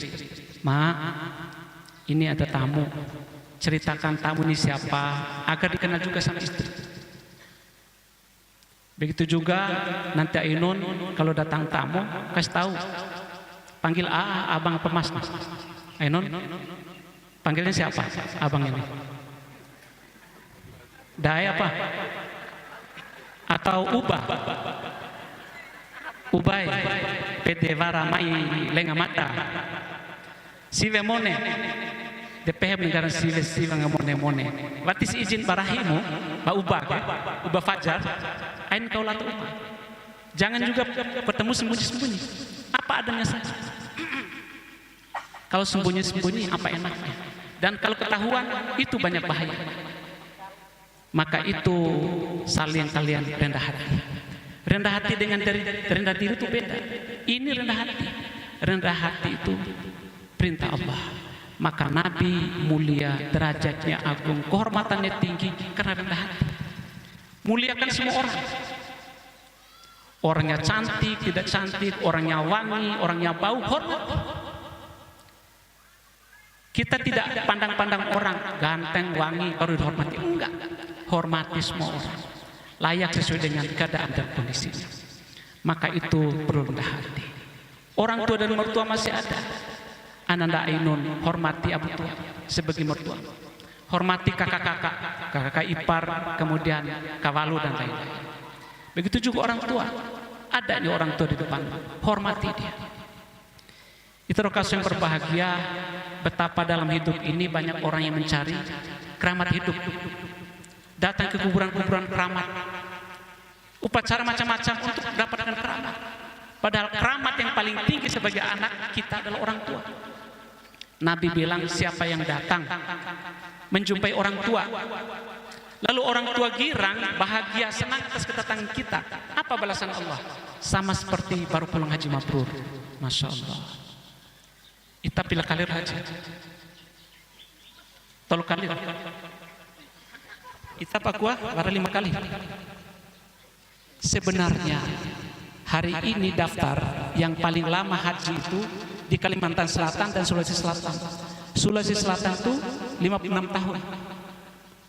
Ma, ini ada tamu. Ceritakan tamu ini siapa, agar dikenal juga sama istri. Begitu juga nanti Ainun kalau datang tamu, kasih tahu. Panggil abang pemas. Ainun, panggilnya siapa? Abang ini. Dai apa? Atau Ubah? Ubay, Pedevara Mai Lengamata, Sive Mone, DPH negara Sive Ngamone. Batis izin barahimu, Pak Ubah, Ubah Fajar, Ain kau latu Ubah. Jangan juga bertemu sembunyi-sembunyi. Apa adanya saja. Kalau sembunyi-sembunyi apa enaknya? Dan kalau ketahuan itu banyak bahaya. Maka itu saling kalian rendah hati. Rendah hati dengan rendah diri itu beda. Ini rendah hati. Rendah hati itu perintah Allah. Maka Nabi mulia, derajatnya agung, kehormatannya tinggi karena rendah hati. Muliakan semua orang. Orangnya cantik, tidak cantik, orangnya wangi, orangnya bau, hormat. Kita tidak pandang-pandang orang ganteng, wangi baru dihormati. Enggak, hormati semua orang, layak sesuai dengan keadaan dan kondisinya. Maka itu perlu rendah hati. Orang tua dan mertua masih ada. Ananda Ainun hormati abu tua sebagai mertua, hormati kakak-kakak, kakak ipar, kemudian kawalu dan lain-lain. Begitu juga orang tua, ada nih orang tua di depan, hormati dia. Itu kasus yang berbahagia. Betapa dalam hidup ini banyak orang yang mencari keramat hidup, datang ke kuburan-kuburan keramat, upacara macam-macam untuk mendapatkan keramat. Padahal keramat yang paling tinggi sebagai anak kita adalah orang tua. Nabi bilang, siapa yang datang menjumpai orang tua, lalu orang tua girang, bahagia, senang atas kedatangan kita, apa balasan Allah? Sama seperti baru pulang haji mabrur. Masya Allah. Ita pila kali haji, tolu kali. Ita pakua baru 5 kali. Sebenarnya hari ini daftar yang paling lama haji itu di Kalimantan Selatan dan Sulawesi Selatan. Sulawesi Selatan itu 56 tahun.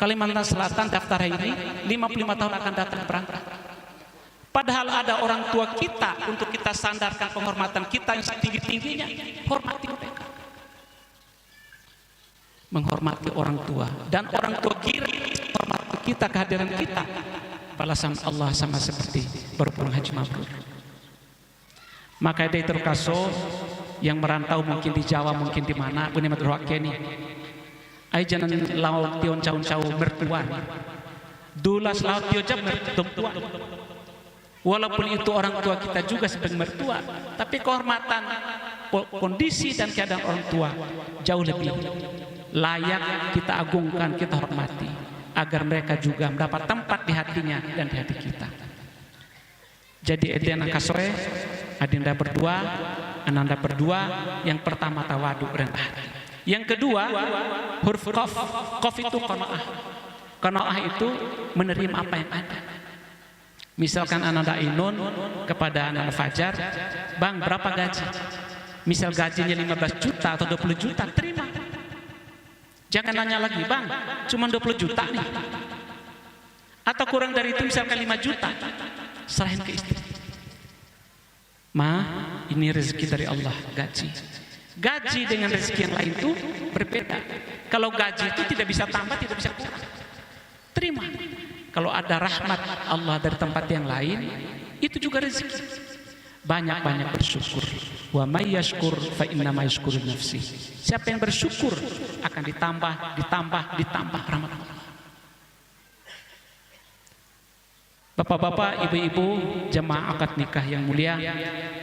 Kalimantan Selatan daftar ini 55 tahun akan datang berangkat. Padahal ada orang tua kita untuk kita sandarkan penghormatan kita yang setinggi-tingginya. Hormati mereka. Menghormati orang tua. Dan orang tua kiri hormati kita, kehadiran kita. Balasan Allah sama seperti baru pulang haji mabrur. Maka ada terkaso yang merantau mungkin di Jawa, mungkin di mana, Bune Madroakeni. Ai jangan laut tion caun-caun mertuan. Dulas laut tio jam mertua. Walaupun itu orang tua kita juga sebagai mertua, tapi kehormatan, kondisi dan keadaan orang tua jauh lebih layak kita agungkan, kita hormati, agar mereka juga mendapat tempat di hatinya dan di hati kita. Jadi edena kasoe, adinda berdua, ananda berdua. Yang pertama tawadu, rendah hati. Yang kedua huruf qaf. Qaf itu qanaah. Qanaah itu menerima apa yang ada. Misalkan Ananda Ainun kepada Ananda Fajar, bang berapa gaji? Misal gajinya 15 juta atau 20 juta, terima. Jangan nanya lagi, bang cuma 20 juta nih, atau kurang dari itu misalkan 5 juta, serahin ke istri. Ma, ini rezeki dari Allah, gaji. Gaji dengan rezeki yang lain itu berbeda. Kalau gaji itu tidak bisa tambah, tidak bisa kurang, terima. Kalau ada rahmat Allah dari tempat yang lain, itu juga rezeki. Banyak-banyak bersyukur. Wa may yashkur fa inna ma yashkuru nafsi. Siapa yang bersyukur akan ditambah rahmat Allah. Bapak-bapak, ibu-ibu, jemaah akad nikah yang mulia,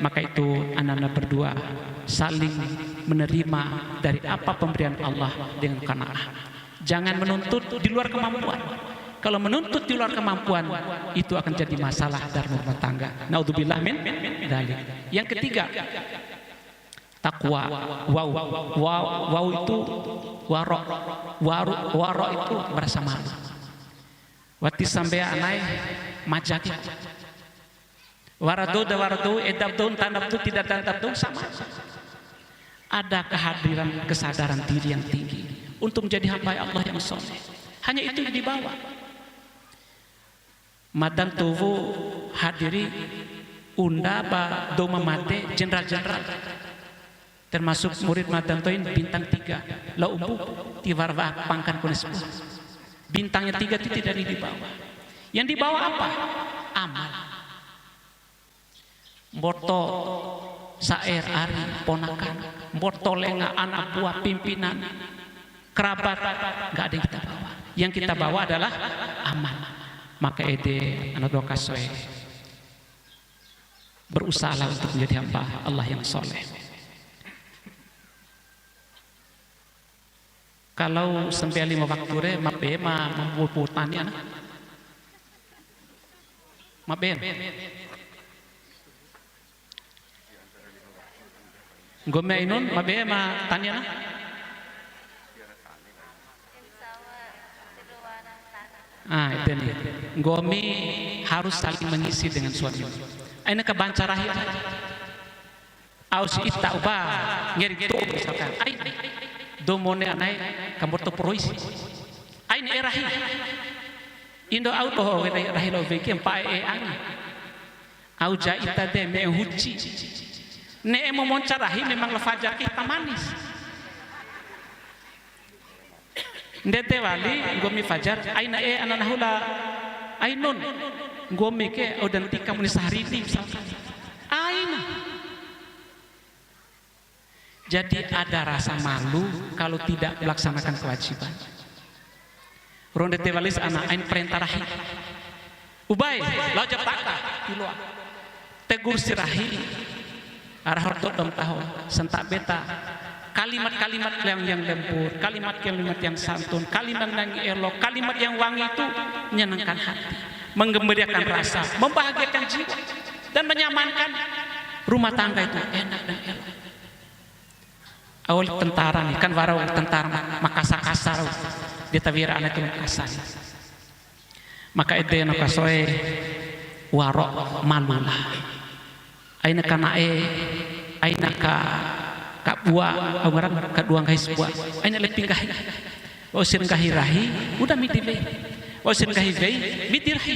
maka itu anak-anak berdua saling menerima dari apa pemberian Allah dengan qanaah. Jangan menuntut di luar kemampuan. Kalau menuntut di luar kemampuan, itu akan jadi masalah dalam rumah tangga. Naudzubillah min dzalik. Yang ketiga, takwa. Wow itu waro itu merasa malu. Wati sampai anai majaki. Warado edab daun tandap itu tidak tandap daun sama. Ada kehadiran kesadaran diri yang tinggi untuk menjadi hamba Allah yang soleh. Hanya itu yang dibawa. Madan tuvu hadiri unda ba doma mate jenderal-jenderal, termasuk murid Madan Toin bintang 3 la umbu tiwarwa pangkan kunis. Bintangnya 3 itu tidak dibawa. Yang dibawa apa? Amal. Mboto saer ari ponakan, mboto lenga anak buah pimpinan, kerabat, nggak ada yang kita bawa. Yang kita bawa adalah amal. Maka ede anak dokasoe berusaha untuk menjadi hamba Allah yang soleh. Kalau sampai 5 waktu re mabe ma membuatani anak mabe gome inun mabe ma tani anak itu nih. Gomi harus saling mengisi dengan suami. Ini kebancarahir. Ausi ita ubah ngeri itu misalkan. domone anai kamor to proisi ain erahi indo auto rahi lo veki pa ani au jaita de me huci ne mo moncarahi memang lefajar kita manis ndete wali gomi fajar aina ananahula ainun gomi ke odan tika muni sehari ini misalkan aina. Jadi ada rasa malu kalau tidak melaksanakan kewajiban. Ronde tewalis anak ain perintah rahi. Ubay, lajak taka, iloa. Tegur sirahi. Arah hortot dom tahu, sentak beta. Kalimat-kalimat yang lembut, kalimat-kalimat yang santun, kalimat yang elok, kalimat yang wangi itu menyenangkan hati, menggembirakan rasa, membahagiakan jiwa, dan menyamankan rumah tangga itu enak dan elok. Awal tentara nih kan warau tentara Makassar kasar di tawira anak itu kasar maka ide no kasoe warok malulah aina kana aina ka buah orang kedua guys buah aina leping kahi osin kahirahi udah midive osin kahivei midirahi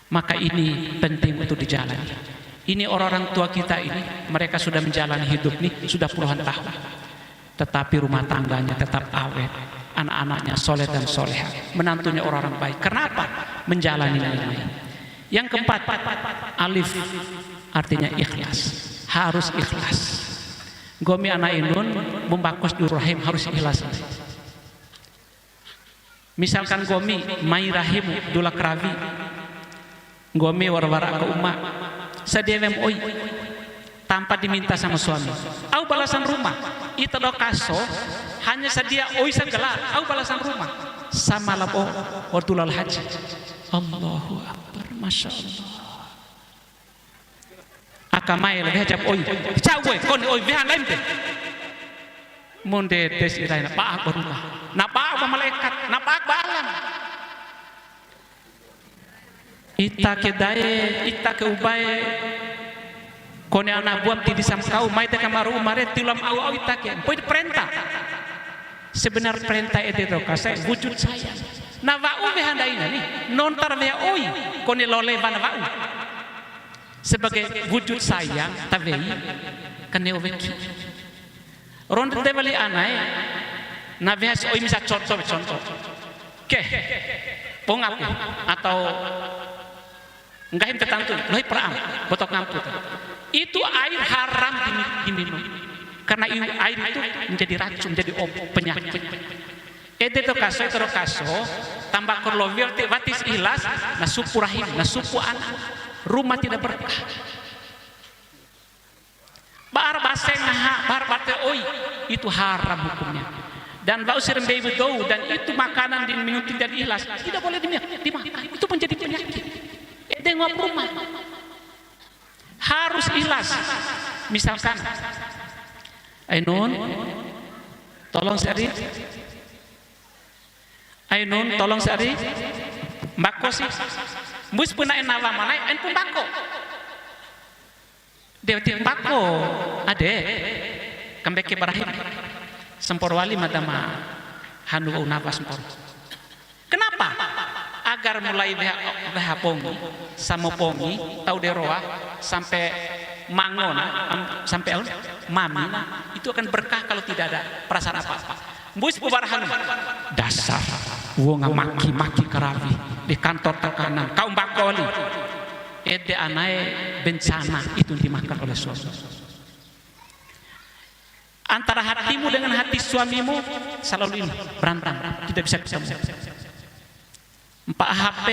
maka ini penting untuk dijalani. Ini orang-orang tua kita ini, mereka sudah menjalani hidup nih sudah puluhan tahun. Tetapi rumah tangganya tetap awet, anak-anaknya soleh dan soleha, menantunya orang-orang baik. Kenapa? Menjalani nilai. Yang keempat, alif artinya ikhlas, harus ikhlas. Gomi anak inun membakos durahim harus ikhlas. Misalkan gomi mai rahim dulak ravi, gomi war-wara ke umat. Sadewem oi tanpa diminta sama suami. Au balasan rumah. Itu do kaso hanya sedia oi segelar. Au balasan rumah. Sama labo waktu lal haji. Allahu Akbar, masya Allah. Akamai lebih hajab oi. Cawe kon oi bihan lain deh. Monde des irai na paak rumah. Na paak malaikat. Na paak balam. Ita ke dae, ita ke ubae, kone anak buam ti disamkau, mai te kamaru umare tilam au ita ke, poin perintah. Sebenar perintah itu kasai wujud sayang. Na wau behanda ina nih, nontar beha oi, kone lole bana wau. Sebagai wujud sayang, tavei, kene oveki. Ron tevali anai, na beha oi misa contoh. Ke, pongap atau enggak tertentu, loh perang, botok ngamput. Itu air haram diminum, karena air itu menjadi racun, menjadi penyakit. Itu kaso, tambah korlovir, batis ilas, nasupu rahim, nasupu anak, rumah tidak berkah. Bar baseng bar bate oi, itu haram hukumnya. Dan bau serem baby dough dan itu makanan diminum tidak ikhlas, tidak boleh dimakan, itu menjadi penyakit. Dengan rumah harus ikhlas. Misalkan Ainun tolong sehari Ainun tolong sehari mbako sih mus puna enawa manai en pun mbako dia mbako ade kembeke barahim sempor wali madama hanu unawa sempor. Kenapa? Agar mulai beha pongi sama pongi tau deroa sampai mangona sampai mamina itu akan berkah kalau tidak ada perasaan apa-apa. Bus pubarahan dasar wong maki-maki karavi di kantor tekanan kau bakoli ede anai bencana itu dimakan oleh suami. Antara hatimu dengan hati suamimu selalu ini berantem, tidak bisa ketemu. Empat HP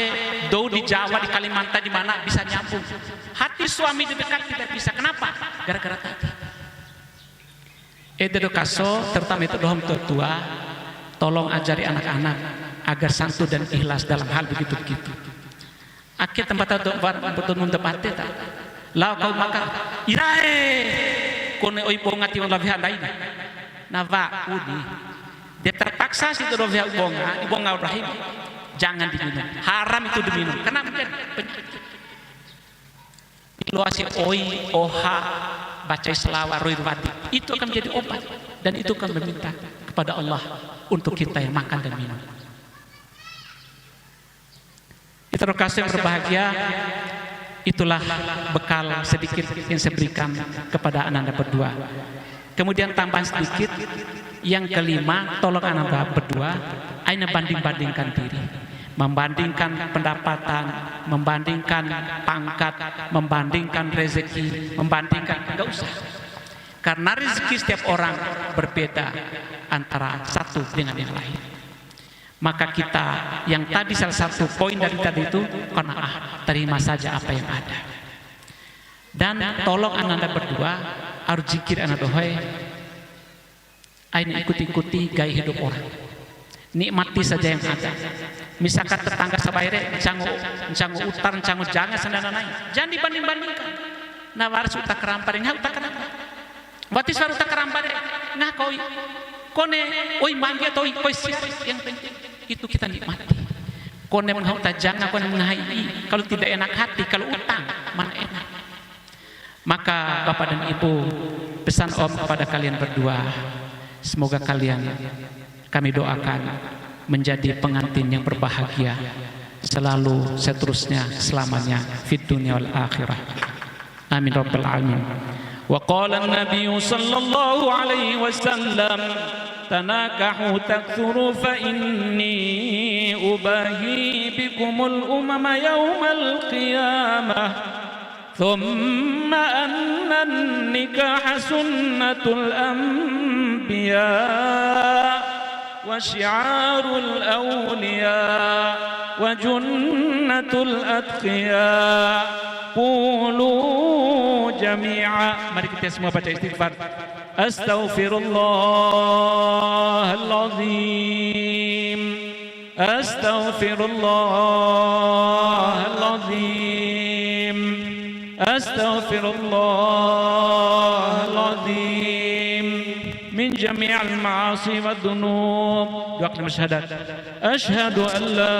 do di Jawa, di Kalimantan, di mana bisa nyambung. Hati suami di dekat tidak bisa. Kenapa? Gara-gara tadi. Edo kaso, terutama itu dohom tua, tolong ajari anak-anak agar santun dan ikhlas dalam hal begitu-begitu. Akhir tempat betul mendapat tak. Lau kau makan, irae, kone oi bongati yang lebih lain. Nava udi, dia terpaksa situ lebih bonga Ibrahim. Jangan diminum, haram itu diminum. Kenapa? Iluasi oi, oha, baca selawat, ruirwati, itu akan menjadi obat. dan itu kan meminta kepada Allah untuk kita yang makan dan minum. Itu kasih yang berbahagia, itulah bekal sedikit yang saya berikan kepada Ananda berdua. Kemudian tambahan sedikit, yang kelima, tolong Ananda berdua, Aina banding-bandingkan diri, membandingkan pendapatan, membandingkan pangkat, membandingkan rezeki, membandingkan, enggak usah. Karena rezeki setiap orang berbeda antara satu dengan yang lain. Maka kita yang tadi salah satu poin dari tadi itu qanaah, terima saja apa yang ada. Dan tolong Ananda berdua harus zikir Ananda hoy. Aina ikuti gaya hidup orang. Nikmati saja yang ada. Misalkan tetangga sabaire cangu utar cangu jangan sandananai. Jangan dibanding-bandingkan. Nah harus utak kerampar ngah utak kerampar. Batis baru utak kerampar ngah kone oi manggi atau oi sis yang penting itu kita nikmati. Kone menghauta jangan kone menghai. Kalau tidak enak hati, kalau utang mana enak. Maka Bapak dan Ibu, pesan Om kepada kalian berdua, semoga kalian kami doakan menjadi pengantin yang berbahagia selalu seterusnya selamanya fid dunya wal akhirah. Amin rabbal alamin. Wa qala an-nabiy sallallahu alaihi wasallam tanakahu takthuru fa inni ubahi bikumul umama yaumal qiyamah. ثم أن النكاح سنة الأنبياء وشعار الأولياء وجنة الأتقياء قولوا جميعا. Mari kita semua baca istighfar. Astaghfirullahal-azim, Astaghfirullahal-azim, Astaghfirullahal-azim min jami'il ma'asi wad dhunub. Dua kalimat syahadat. Asyhadu an la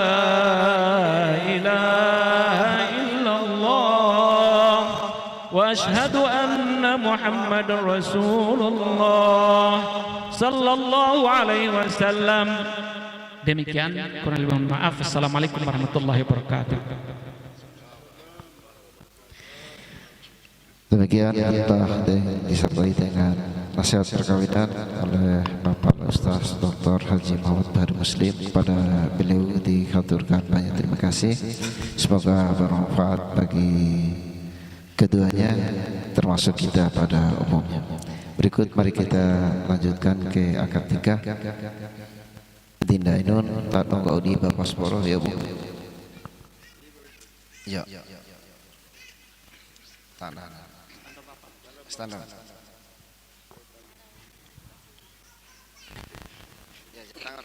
ilaha illallah wa asyhadu anna Muhammadar Rasulullah sallallahu alaihi wasallam. Demikian, kurang lebih mohon maaf. Assalamualaikum warahmatullahi wabarakatuh. Demikian kita disertai dengan nasihat perkawinan oleh Bapak Ustaz Dr. Haji Muhammad Bahar Muslim. Pada beliau dihaturkan banyak terima kasih. Semoga bermanfaat bagi keduanya termasuk kita pada umumnya. Berikut mari kita lanjutkan ke akad nikah. Dinda Ainun tak tunggu di Bapak Sporo ya Bu. Ya. Tanah. Standar. Ya, tangan.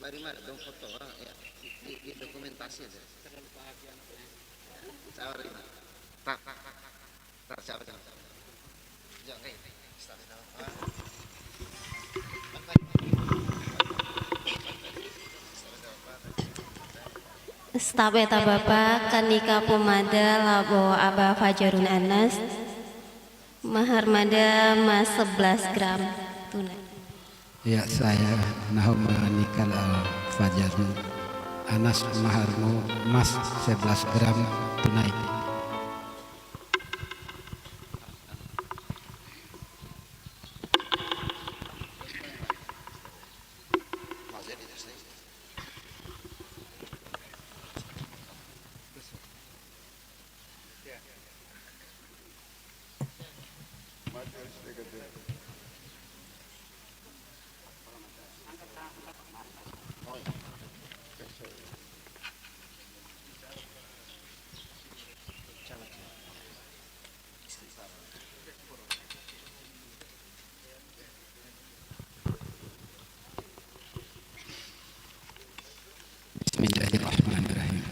Bari mana dong foto ya di dokumentasi aja. Sabar ini. Tak. Sabar. Jangan Stabeta Bapak kanika pemada labo Aba Fajarun Anas mahar mada mas 11 gram tunai. Ya, saya nahu menikah Fajarun Anas maharmu mas 11 gram tunai. Bismillahirrahmanirrahim.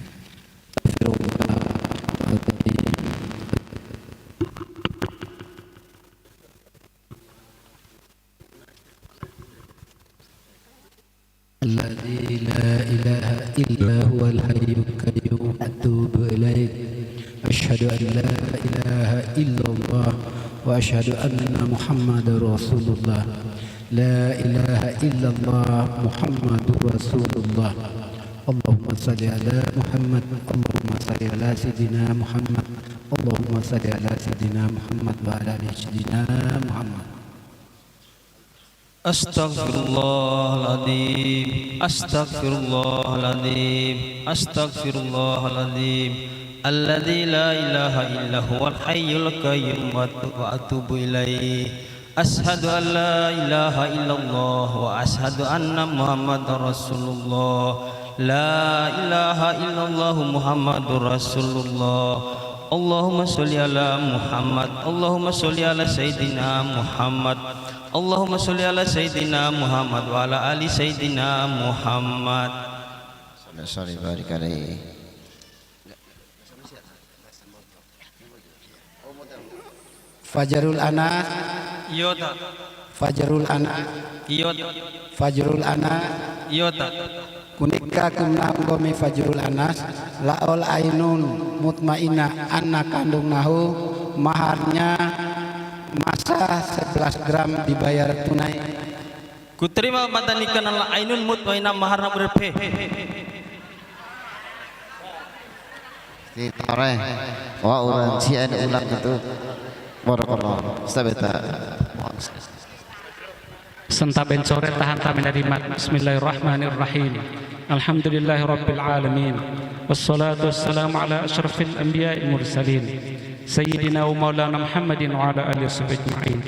Alladzi la ilaha illa huwal hayyul qayyum atubu ilaih أشهد أن لا إله إلا الله وأشهد أن محمد رسول الله لا إله إلا الله محمد رسول الله اللهم صل على محمد اللهم صل على سيدنا محمد اللهم صل على سيدنا محمد وعلى آل سيدنا محمد Astaghfirullahaladzim, astaghfirullahaladzim, astaghfirullahaladzim. Alladzi la ilaha illa huwal hayyul qayyum wa atubu ilaih. Ashhadu an la ilaha illallah wa ashhadu anna Muhammadar Rasulullah. La ilaha illallah Muhammadur Rasulullah. Allahumma sholli ala Muhammad, Allahumma sholli ala Sayyidina Muhammad, Allahumma sholli ala Sayyidina Muhammad wa ala ali Sayyidina Muhammad. Sallallahu barik alaihi. Fajrul Anas Iyota, Fajrul Anas iyota, Fajrul Anas iyota. kunika kumnanggomi Fajrul Anas laol ainun mutmainah anak kandung nahu maharnya masa 11 gram dibayar tunai. Kuterima matanikan Allah ainun mutmainah maharna berpe. Ditare. Wah orang cian ulang itu. Barakallah. Sabeta. Sentaben sore tahan kami dari mat. Bismillahirrahmanirrahim. Alhamdulillahirabbil alamin. Wassalatu wassalamu ala asyrafil anbiya'il mursalin. Sayyidina wa maulana Muhammadin wa ala alihi ajma'in.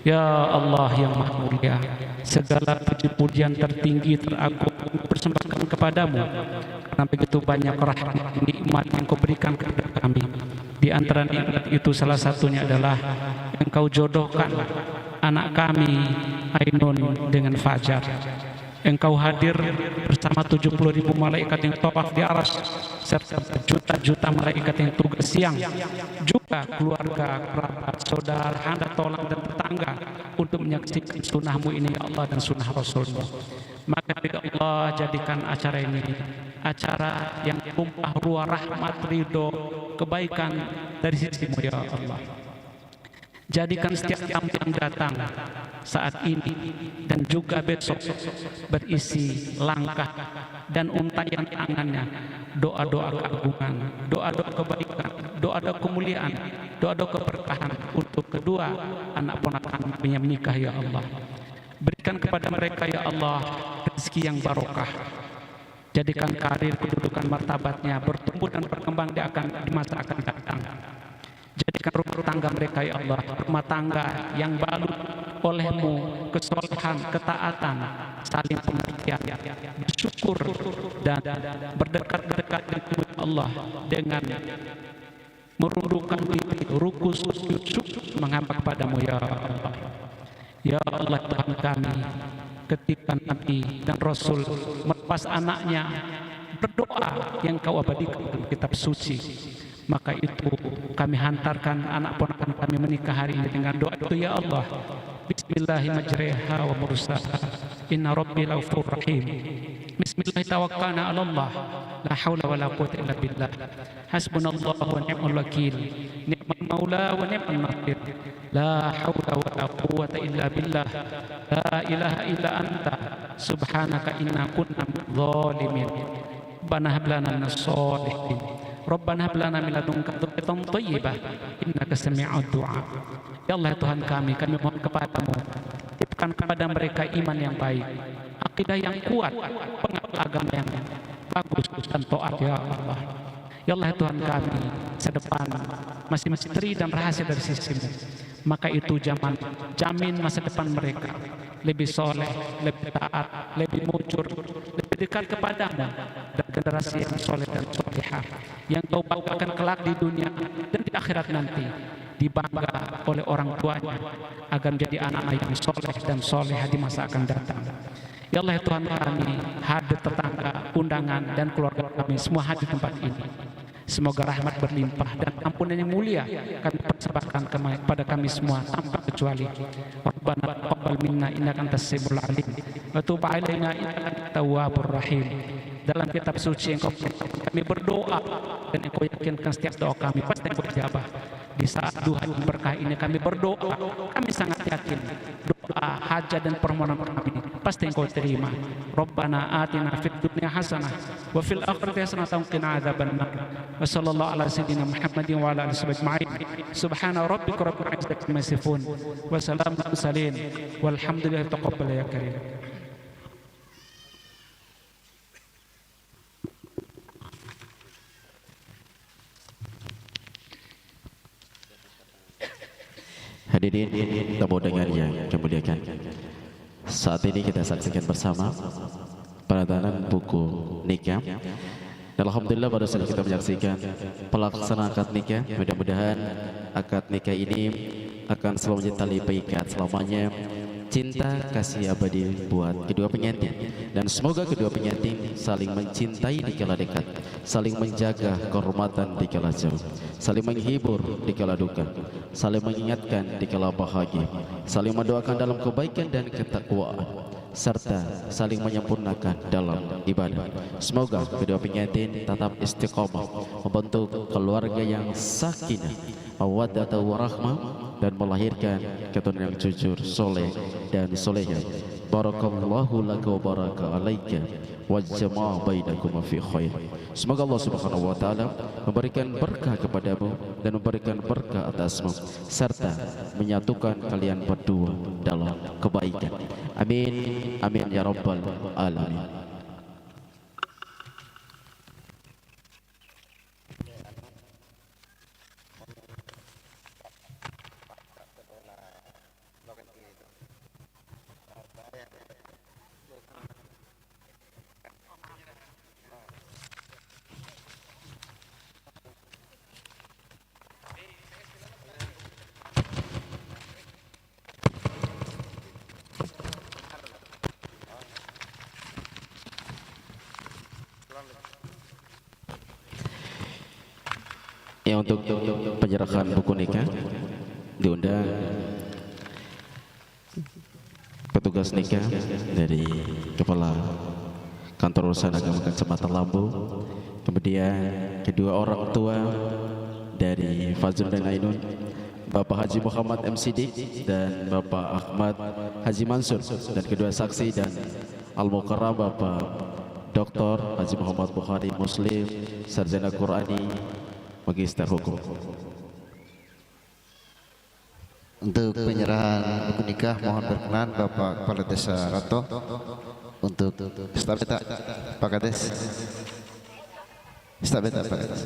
Ya Allah yang Maha Mulia, segala puji-pujian tertinggi teragung persembahkan kepadamu karena begitu banyak rahmat nikmat yang kau berikan kepada kami. Di antara nikmat itu salah satunya adalah engkau jodohkan anak kami Ainun dengan Fajar. Engkau hadir bersama 70.000 malaikat yang tawaf di aras serta juta-juta malaikat yang tugas siang, juga keluarga, kerabat, saudara, handa tolak dan tetangga untuk menyaksikan sunnahmu ini ya Allah dan sunnah Rasulmu. Maka ya Allah jadikan acara ini acara yang tumpah ruah rahmat, ridho, kebaikan dari sisimu ya Allah. Jadikan setiap tamu yang datang saat ini dan juga besok berisi langkah dan untayan tangannya, doa-doa keagungan, doa-doa kebaikan, doa-doa kemuliaan, doa-doa keberkahan untuk kedua anak ponakan yang menikah ya Allah. Berikan kepada mereka ya Allah rezeki yang barokah. Jadikan karir, kedudukan, martabatnya bertumbuh dan berkembang di masa akan datang. Jadikan rumah tangga mereka ya Allah rumah tangga yang balut olehmu kesolehan, ketaatan, saling pengertian, bersyukur dan berdekat-dekat dengan Allah dengan merundukkan diri, ruku sujud menghamba kepadamu ya Allah. Ya Allah Tuhan kami, ketika Nabi dan Rasul melepas anaknya berdoa yang kau abadikan dalam kitab suci, maka itu kami hantarkan anak ponakan kami menikah hari ini dengan doa itu ya Allah. Bismillahirrahmanirrahim wa mursaha inna rabbi laufur rahim. Bismillah tawakkalna 'ala Allah la haula wala quwwata illa billah. Hasbunallahu wa ni'mal wakil. Ni'mal maula wa ni'mal nasir. La haula wala quwwata illa billah. La ilaha illa anta subhanaka inna kunna minadh-dhalimin. Rabbana hab lana minas shalihin. Rabbana hab lana min ladunka dzurriyyatan thayyibah innaka sami'ud du'a. Ya Allah Tuhan kami mohon kepadamu, titipkan kepada mereka iman yang baik, akidah yang kuat, pengakuan agama yang bagus dan taat ya Allah. Ya Allah Tuhan kami, sedepan masih misteri dan rahasia dari sisimu. Maka itu jamin masa depan mereka lebih soleh, lebih taat, lebih mujur, lebih dekat kepadamu dan generasi yang soleh dan solehah yang kau bawakan kelak di dunia dan di akhirat nanti, dibangga oleh orang tuanya agar menjadi anak-anak yang soleh dan solehah di masa akan datang. Ya Allah Tuhan kami, hadir tetangga, undangan dan keluarga kami semua hadir di tempat ini. Semoga rahmat berlimpah dan ampunan yang mulia kami persembahkan kepada kami semua tanpa kecuali. Rabbana taqabbal minna innaka antas samiul alim wa tub alaina innaka antat tawwabur rahim. dalam kitab suci Engkau. Kami berdoa dan Engkau yakinkan setiap doa kami pasti Engkau ijabah. Di saat duha yang berkah ini kami berdoa, kami sangat yakin doa, hajat dan permohonan kami pasti Engkau terima. Rabbana atina fid dunya hasanah wa fil akhirati hasanah wa qina adzabannar. Wa sallallahu ala sayyidina Muhammadin wa ala alihi ajma'in. Subhana rabbika rabbil izzati amma yasifun wa salamun alal mursalin walhamdulillahi taqabbal ya karim. Hadirin tamu dengar yang kami muliakan, saat ini kita saksikan bersama penandatanganan buku nikah. Dan alhamdulillah pada saat kita menyaksikan pelaksanaan akad nikah, mudah-mudahan akad nikah ini akan selalu menjadi tali pengikat selamanya, cinta kasih abadi buat kedua pengantin, dan semoga kedua pengantin saling mencintai di kala dekat, saling menjaga kehormatan di kala jauh, saling menghibur di kala duka, saling mengingatkan di kala bahagia, saling mendoakan dalam kebaikan dan ketakwaan, serta saling menyempurnakan dalam ibadah. Semoga kedua pengantin tetap istiqomah membentuk keluarga yang sakinah, mawaddah warahmah, dan melahirkan keturunan yang jujur, soleh dan solehah. Barakallahu laka wa baraka alaika wa jama'a bainakum fi khair. Semoga Allah Subhanahu wa taala memberikan berkah kepadamu dan memberikan berkah atasmu, serta menyatukan kalian berdua dalam kebaikan. Amin amin ya rabbal alamin. Ya, untuk penyerahan buku nikah diundang petugas nikah dari Kepala Kantor Urusan Agama Kecamatan Lambu, kemudian kedua orang tua dari Fazrul dan Ainun, Bapak Haji Muhammad MCD dan Bapak Ahmad Haji Mansur, dan kedua saksi dan Al-Mukarram Bapak Dr. Haji Muhammad Bukhari Muslim, Sarjana Qurani, Magister Hukum. Untuk penyerahan buku nikah mohon berkenan Bapak Kepala Desa Rato untuk estafeta Pak Kades. Estafeta Pak Kades.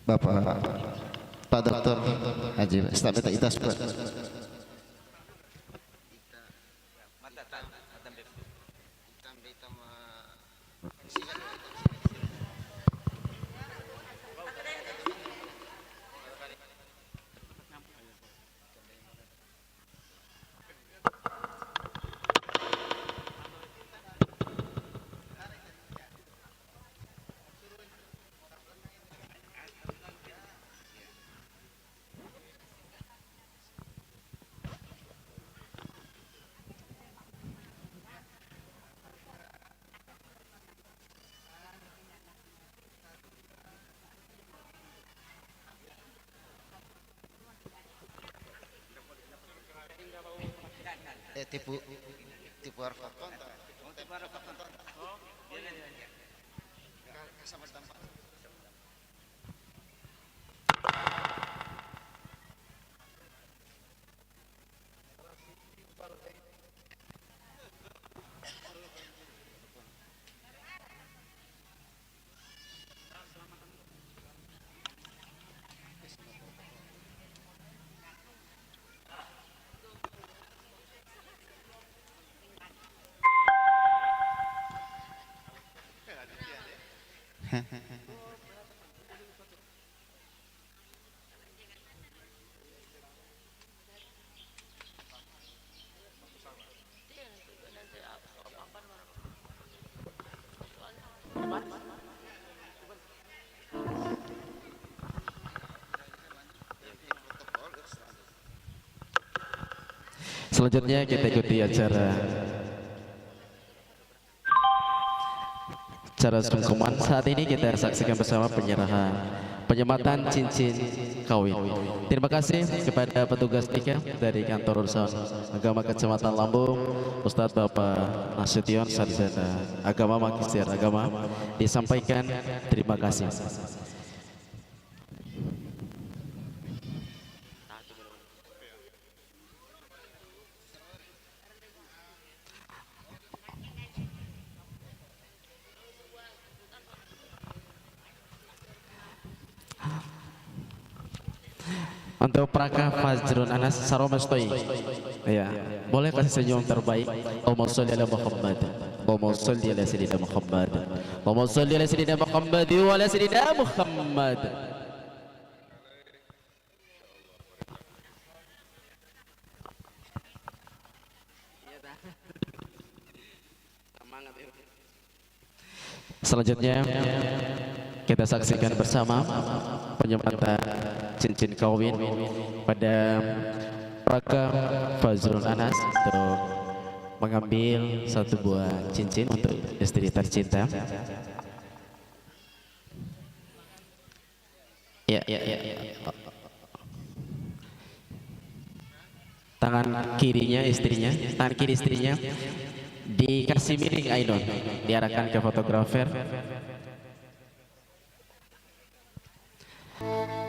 Bapak Pak Doktor Haji estafeta itas Pak. Tipu arfa kontak. Tipu arfa kontak. Oh, iya. Kasama tampak. Selanjutnya kita ikuti acara sungkeman. Saat ini kita saksikan bersama penyematan cincin kawin. Terima kasih kepada petugas nikah dari kantor urusan agama Kecamatan Lambung, Ustadz Bapak Nasution Sarjana Agama Magister Agama, disampaikan terima kasih. Untuk Praka Fajrun Anas Saromastoi, ya, boleh kasih senyum terbaik. Allahumma sholli ala Muhammad, Allahumma sholli ala Sayyidina Muhammad, Allahumma sholli ala Sayyidina Muhammad wa ala Sayyidina Muhammad. Selanjutnya kita saksikan bersama penyematan cincin kawin pada Praka Fajrun Anas untuk mengambil satu buah cincin untuk istri tercinta. Ya. Tangan kirinya istrinya, tangan kiri istrinya dikasih miring Ainun, diarahkan ke fotografer.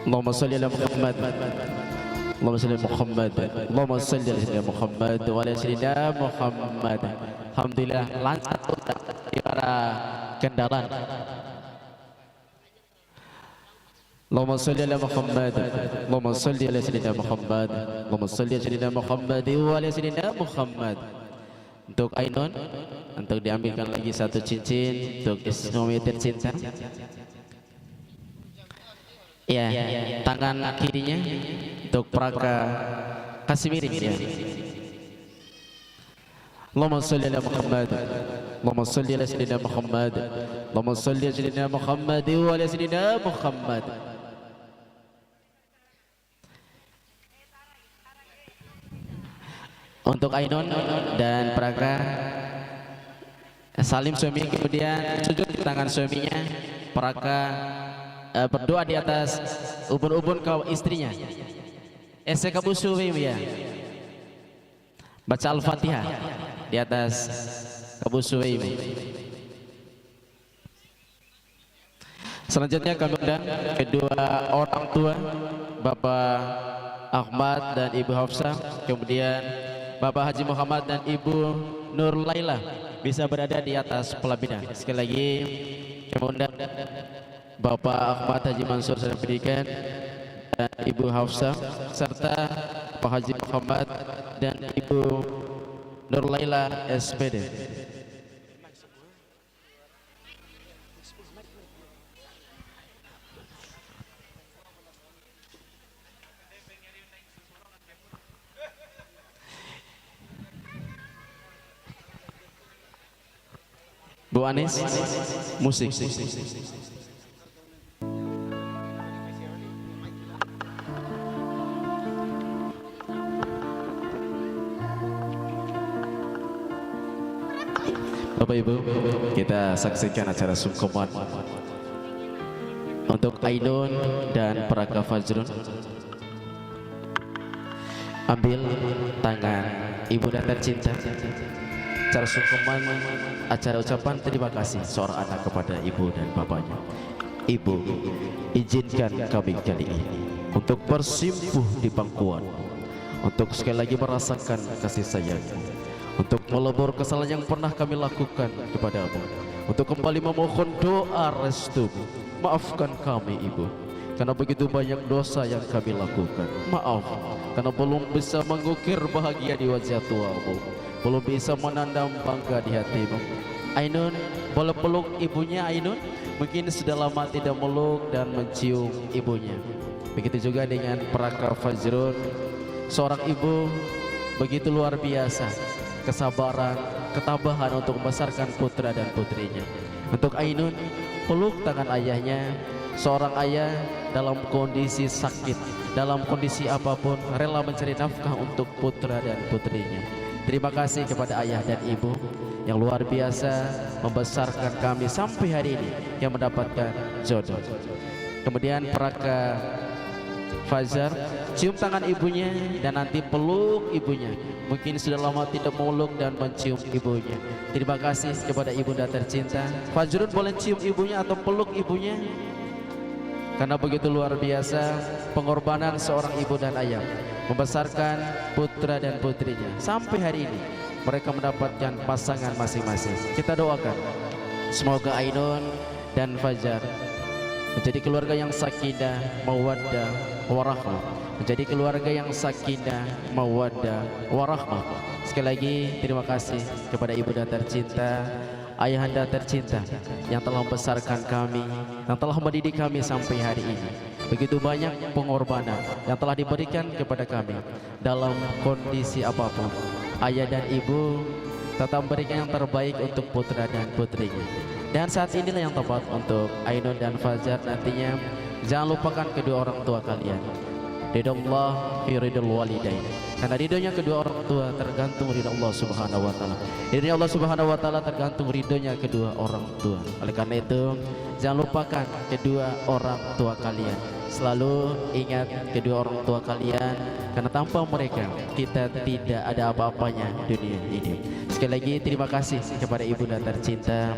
Allahumma sholli ala Muhammad, Allahumma sholli ala Muhammad, Allahumma sholli ala Sayyidina Muhammad wa ala Sayyidina Muhammad. Alhamdulillah lancar di para kendaraan. Allahumma sholli ala Muhammad, Allahumma sholli ala Sayyidina Muhammad, Allahumma sholli ala Sayyidina Muhammad wa ala Sayyidina Muhammad. Untuk Ainun, untuk diambilkan lagi satu cincin untuk istri tercinta. Ya, tangan kirinya untuk Praka kasih miring ya. Allahumma sholli ala Muhammad, Allahumma sholli ala Sayyidina Muhammad, Allahumma sholli ala Sayyidina Muhammad wa ala Sayyidina Muhammad. Untuk Ainun dan Praka salim suami, kemudian sujud di tangan suaminya. Praka berdoa di atas ubun-ubun kau istrinya. Esekabusu ya. Baca Al-Fatihah di atas kabusu. Selanjutnya kami undang kedua orang tua, Bapak Ahmad dan Ibu Hafsah, kemudian Bapak Haji Muhammad dan Ibu Nur Laila bisa berada di atas pelaminan. Sekali lagi kami undang Bapak Ahmad Haji Mansur Sarjana Pendidikan dan Ibu Hafsah serta Pak Haji Muhammad dan Ibu Nur Laila SPD. Bu Anis, musik. Bapak Ibu, kita saksikan acara sungkeman untuk Ainun dan Praka Fajrun. Ambil tangan ibu dan tercinta. Acara sungkeman, acara ucapan terima kasih seorang anak kepada ibu dan bapaknya. Ibu, izinkan kami kali ini untuk bersimpuh di pangkuan, untuk sekali lagi merasakan kasih sayang, untuk melebur kesalahan yang pernah kami lakukan kepadamu, untuk kembali memohon doa restumu. Maafkan kami Ibu, karena begitu banyak dosa yang kami lakukan. Maaf, karena belum bisa mengukir bahagia di wajah tuamu, belum bisa menandam bangga di hatimu. Ainun, boleh peluk ibunya Ainun? Mungkin sudah lama tidak meluk dan mencium ibunya. Begitu juga dengan Praka Fajrun, seorang ibu begitu luar biasa, kesabaran, ketabahan untuk membesarkan putra dan putrinya. Untuk Ainun, peluk tangan ayahnya, seorang ayah dalam kondisi sakit, dalam kondisi apapun rela mencari nafkah untuk putra dan putrinya. Terima kasih kepada ayah dan ibu yang luar biasa membesarkan kami sampai hari ini yang mendapatkan jodoh. Kemudian Praka Fajar, cium tangan ibunya dan nanti peluk ibunya. Mungkin sudah lama tidak meluk dan mencium ibunya. Terima kasih kepada ibunda tercinta. Fajrun boleh cium ibunya atau peluk ibunya, karena begitu luar biasa pengorbanan seorang ibu dan ayah membesarkan putra dan putrinya. Sampai hari ini mereka mendapatkan pasangan masing-masing. Kita doakan semoga Ainun dan Fajar menjadi keluarga yang sakinah, mawaddah, warahmah. Menjadi keluarga yang sakinah, mawaddah, warahmah. Sekali lagi terima kasih kepada ibunda tercinta, ayahanda tercinta yang telah membesarkan kami, yang telah mendidik kami sampai hari ini. Begitu banyak pengorbanan yang telah diberikan kepada kami dalam kondisi apapun. Ayah dan ibu tetap memberikan yang terbaik untuk putra dan putrinya. Dan saat inilah yang tepat untuk Ainun dan Fajar nantinya. Jangan lupakan kedua orang tua kalian. Ridullah fi ridul walidain. Karena ridhonya kedua orang tua tergantung ridho Allah Subhanahu wa taala. Ridhonya Allah Subhanahu wa taala tergantung ridhonya kedua orang tua. Oleh karena itu, jangan lupakan kedua orang tua kalian. Selalu ingat kedua orang tua kalian, karena tanpa mereka kita tidak ada apa-apanya dunia ini. Sekali lagi terima kasih kepada ibunda tercinta,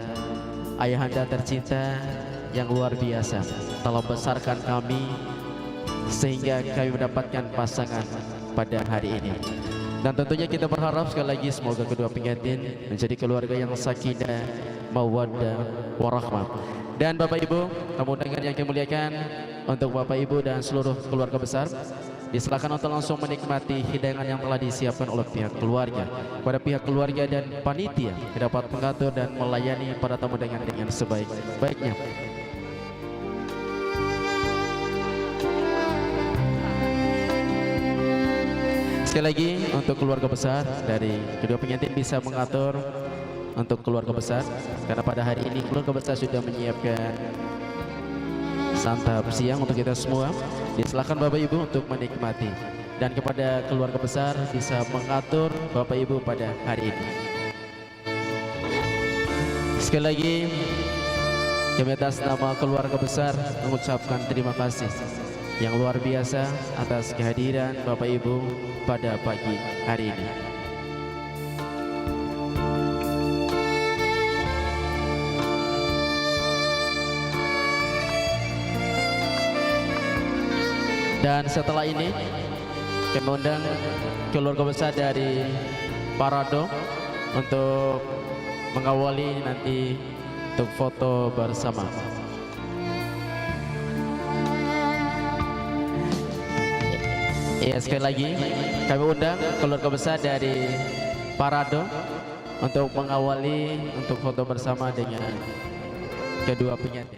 ayahanda tercinta yang luar biasa telah membesarkan kami sehingga kami mendapatkan pasangan pada hari ini. Dan tentunya kita berharap sekali lagi semoga kedua pengantin menjadi keluarga yang sakinah, mawaddah, warahmah. Dan Bapak Ibu, tamu undangan yang kami muliakan, untuk Bapak Ibu dan seluruh keluarga besar, disilakan untuk langsung menikmati hidangan yang telah disiapkan oleh pihak keluarga. Pada pihak keluarga dan panitia dapat mengatur dan melayani para tamu undangan dengan sebaik-baiknya. Sekali lagi untuk keluarga besar dari kedua pengantin bisa mengatur untuk keluarga besar, karena pada hari ini keluarga besar sudah menyiapkan santap siang untuk kita semua. Disilakan Bapak Ibu untuk menikmati, dan kepada keluarga besar bisa mengatur Bapak Ibu pada hari ini. Sekali lagi kami atas nama keluarga besar mengucapkan terima kasih yang luar biasa atas kehadiran Bapak Ibu pada pagi hari ini. Dan setelah ini kami undang keluarga besar dari Parado untuk mengawali nanti untuk foto bersama. Ya, sekali lagi kami undang keluarga besar dari Parado untuk mengawali untuk foto bersama dengan kedua pengantin.